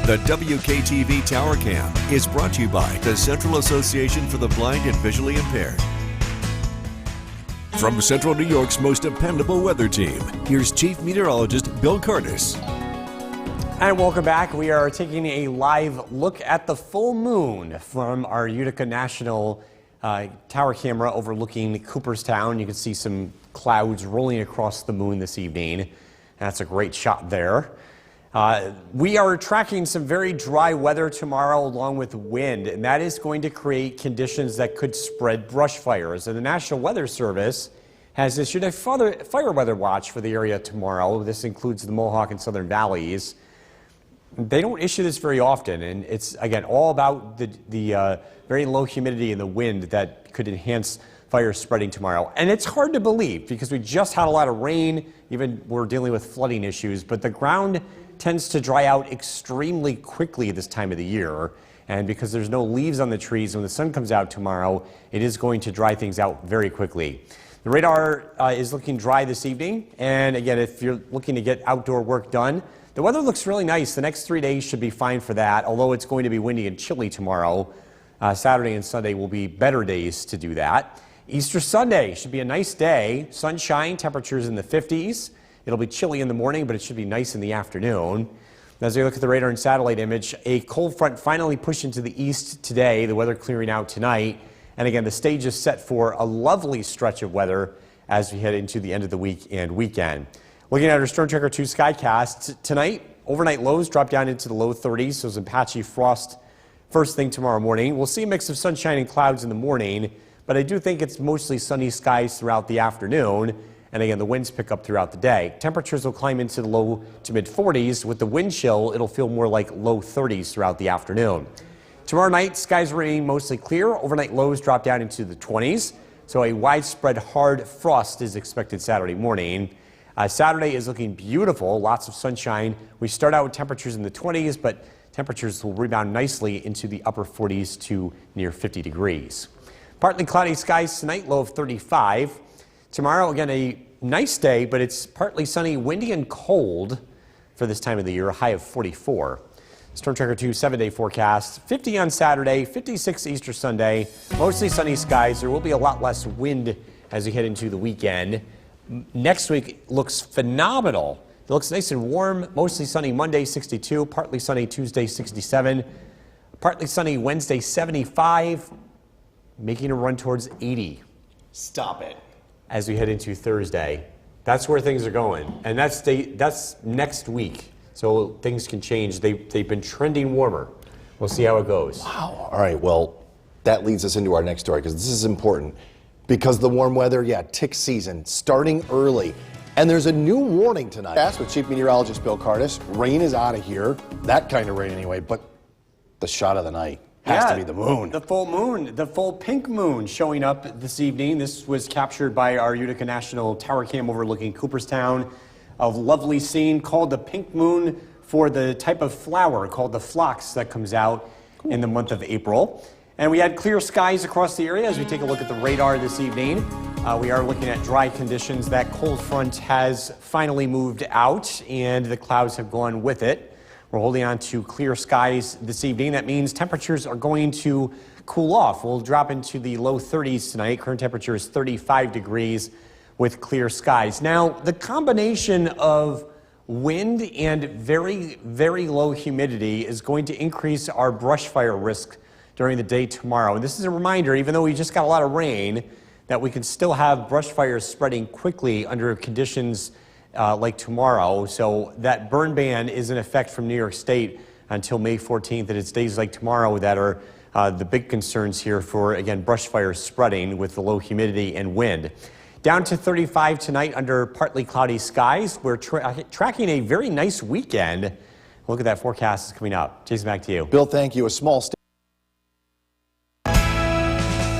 The WKTV Tower Cam is brought to you by the Central Association for the Blind and Visually Impaired. From Central New York's most dependable weather team, here's Chief Meteorologist Bill Curtis. And welcome back. We are taking a live look at the full moon from our Utica National Tower camera overlooking Cooperstown. You can see some clouds rolling across the moon this evening. That's a great shot there. We are tracking some very dry weather tomorrow along with wind, and that is going to create conditions that could spread brush fires. And the National Weather Service has issued a fire weather watch for the area tomorrow. This includes the Mohawk and Southern Valleys. They don't issue this very often, and it's, again, all about the very low humidity and the wind that could enhance fire spreading tomorrow. And it's hard to believe because we just had a lot of rain, even we're dealing with flooding issues, but the ground tends to dry out extremely quickly this time of the year. And because there's no leaves on the trees, when the sun comes out tomorrow, it is going to dry things out very quickly. The radar is looking dry this evening. And again, if you're looking to get outdoor work done, the weather looks really nice. The next 3 days should be fine for that, although it's going to be windy and chilly tomorrow. Saturday and Sunday will be better days to do that. Easter Sunday should be a nice day. Sunshine, temperatures in the 50s. It'll be chilly in the morning, but it should be nice in the afternoon. As we look at the radar and satellite image, a cold front finally pushed into the east today, the weather clearing out tonight. And again, the stage is set for a lovely stretch of weather as we head into the end of the week and weekend. Looking at our Storm Tracker 2 Skycast, tonight, overnight lows drop down into the low 30s, so some patchy frost first thing tomorrow morning. We'll see a mix of sunshine and clouds in the morning, but I do think it's mostly sunny skies throughout the afternoon. And again, the winds pick up throughout the day. Temperatures will climb into the low to mid 40s. With the wind chill, it'll feel more like low 30s throughout the afternoon. Tomorrow night, skies remain mostly clear. Overnight lows drop down into the 20s. So a widespread hard frost is expected Saturday morning. Saturday is looking beautiful, lots of sunshine. We start out with temperatures in the 20s, but temperatures will rebound nicely into the upper 40s to near 50 degrees. Partly cloudy skies tonight, low of 35. Tomorrow, again, a nice day, but it's partly sunny, windy, and cold for this time of the year, a high of 44. Storm Tracker 2 7-day forecast, 50 on Saturday, 56 Easter Sunday, mostly sunny skies. There will be a lot less wind as we head into the weekend. Next week looks phenomenal. It looks nice and warm, mostly sunny Monday, 62, partly sunny Tuesday, 67, partly sunny Wednesday, 75, making a run towards 80. Stop it. As we head into Thursday. That's where things are going, and that's next week. So things can change. They've been trending warmer. We'll see how it goes. Wow. All right, well, that leads us into our next story, because this is important. Because the warm weather, tick season starting early. And there's a new warning tonight. That's with Chief Meteorologist Bill Cardis. Rain is out of here. That kind of rain anyway, but the shot of the night has to be the moon. The full moon, the full pink moon showing up this evening. This was captured by our Utica National Tower Cam overlooking Cooperstown. A lovely scene called the pink moon for the type of flower called the phlox that comes out in the month of April. And we had clear skies across the area as we take a look at the radar this evening. We are looking at dry conditions. That cold front has finally moved out and the clouds have gone with it. We're holding on to clear skies this evening. That means temperatures are going to cool off. We'll drop into the low 30s tonight. Current temperature is 35 degrees with clear skies. Now, the combination of wind and very, very low humidity is going to increase our brush fire risk during the day tomorrow. And this is a reminder, even though we just got a lot of rain, that we can still have brush fires spreading quickly under conditions like tomorrow. So that burn ban is in effect from New York State until May 14th, and it's days like tomorrow that are the big concerns here for, again, brush fires spreading with the low humidity and wind. Down to 35 tonight under partly cloudy skies. We're tracking a very nice weekend. Look at that forecast is coming up. Jason, back to you. Bill, thank you. A small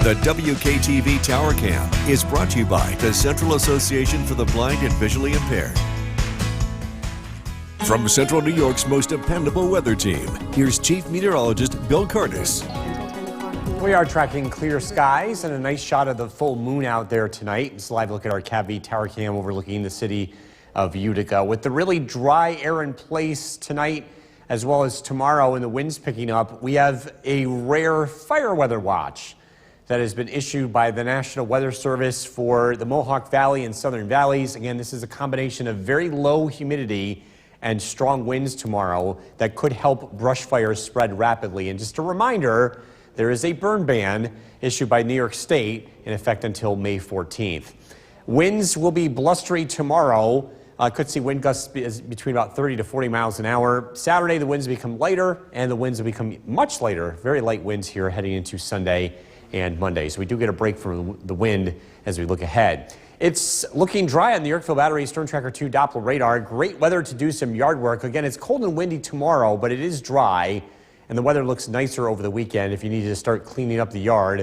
The WKTV Tower Cam is brought to you by the Central Association for the Blind and Visually Impaired. From Central New York's most dependable weather team, here's Chief Meteorologist Bill Cardis. We are tracking clear skies and a nice shot of the full moon out there tonight. It's a live look at our CAV Tower Cam overlooking the city of Utica. With the really dry air in place tonight, as well as tomorrow and the winds picking up, we have a rare fire weather watch that has been issued by the National Weather Service for the Mohawk Valley and Southern Valleys. Again, this is a combination of very low humidity and strong winds tomorrow that could help brush fires spread rapidly. And just a reminder, there is a burn ban issued by New York State in effect until May 14th. Winds will be blustery tomorrow. Could see wind gusts between about 30 to 40 miles an hour. Saturday, the winds become lighter, and the winds will become much lighter. Very light winds here heading into Sunday and Monday. So we do get a break from the wind as we look ahead. It's looking dry on the Yorkville Battery Storm Tracker 2 Doppler radar. Great weather to do some yard work. Again, it's cold and windy tomorrow, but it is dry, and the weather looks nicer over the weekend. If you need to start cleaning up the yard,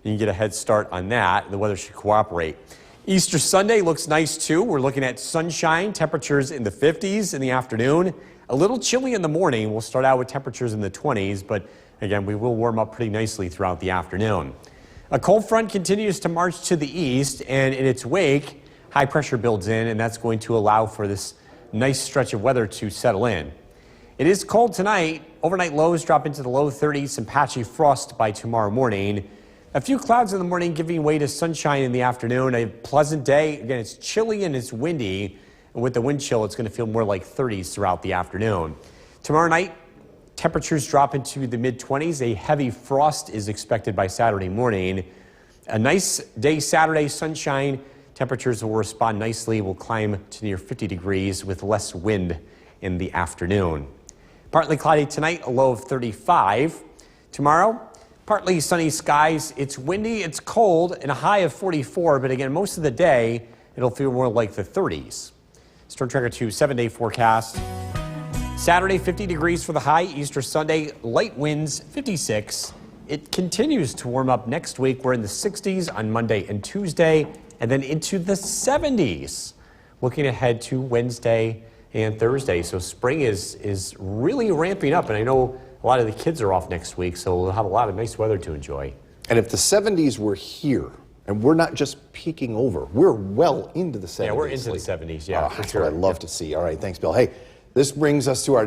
you can get a head start on that. The weather should cooperate. Easter Sunday looks nice too. We're looking at sunshine, temperatures in the 50s in the afternoon. A little chilly in the morning. We'll start out with temperatures in the 20s, but again, we will warm up pretty nicely throughout the afternoon. A cold front continues to march to the east, and in its wake, high pressure builds in, and that's going to allow for this nice stretch of weather to settle in. It is cold tonight. Overnight lows drop into the low 30s, some patchy frost by tomorrow morning. A few clouds in the morning giving way to sunshine in the afternoon. A pleasant day. Again, it's chilly and it's windy, and with the wind chill, it's going to feel more like 30s throughout the afternoon. Tomorrow night, temperatures drop into the mid-20s. A heavy frost is expected by Saturday morning. A nice day Saturday, sunshine. Temperatures will respond nicely. We'll climb to near 50 degrees with less wind in the afternoon. Partly cloudy tonight, a low of 35. Tomorrow, partly sunny skies. It's windy, it's cold, and a high of 44. But again, most of the day, it'll feel more like the 30s. Storm Tracker 2 7-day forecast. Saturday, 50 degrees for the high. Easter Sunday, light winds, 56. It continues to warm up next week. We're in the 60s on Monday and Tuesday, and then into the 70s. Looking ahead to Wednesday and Thursday. So spring is really ramping up, and I know a lot of the kids are off next week, so we'll have a lot of nice weather to enjoy. And if the 70s were here, and we're not just peeking over, we're well into the 70s. Yeah, we're into the 70s, yeah, for That's sure. what I'd love to see. All right, thanks, Bill. Hey, this brings us to our next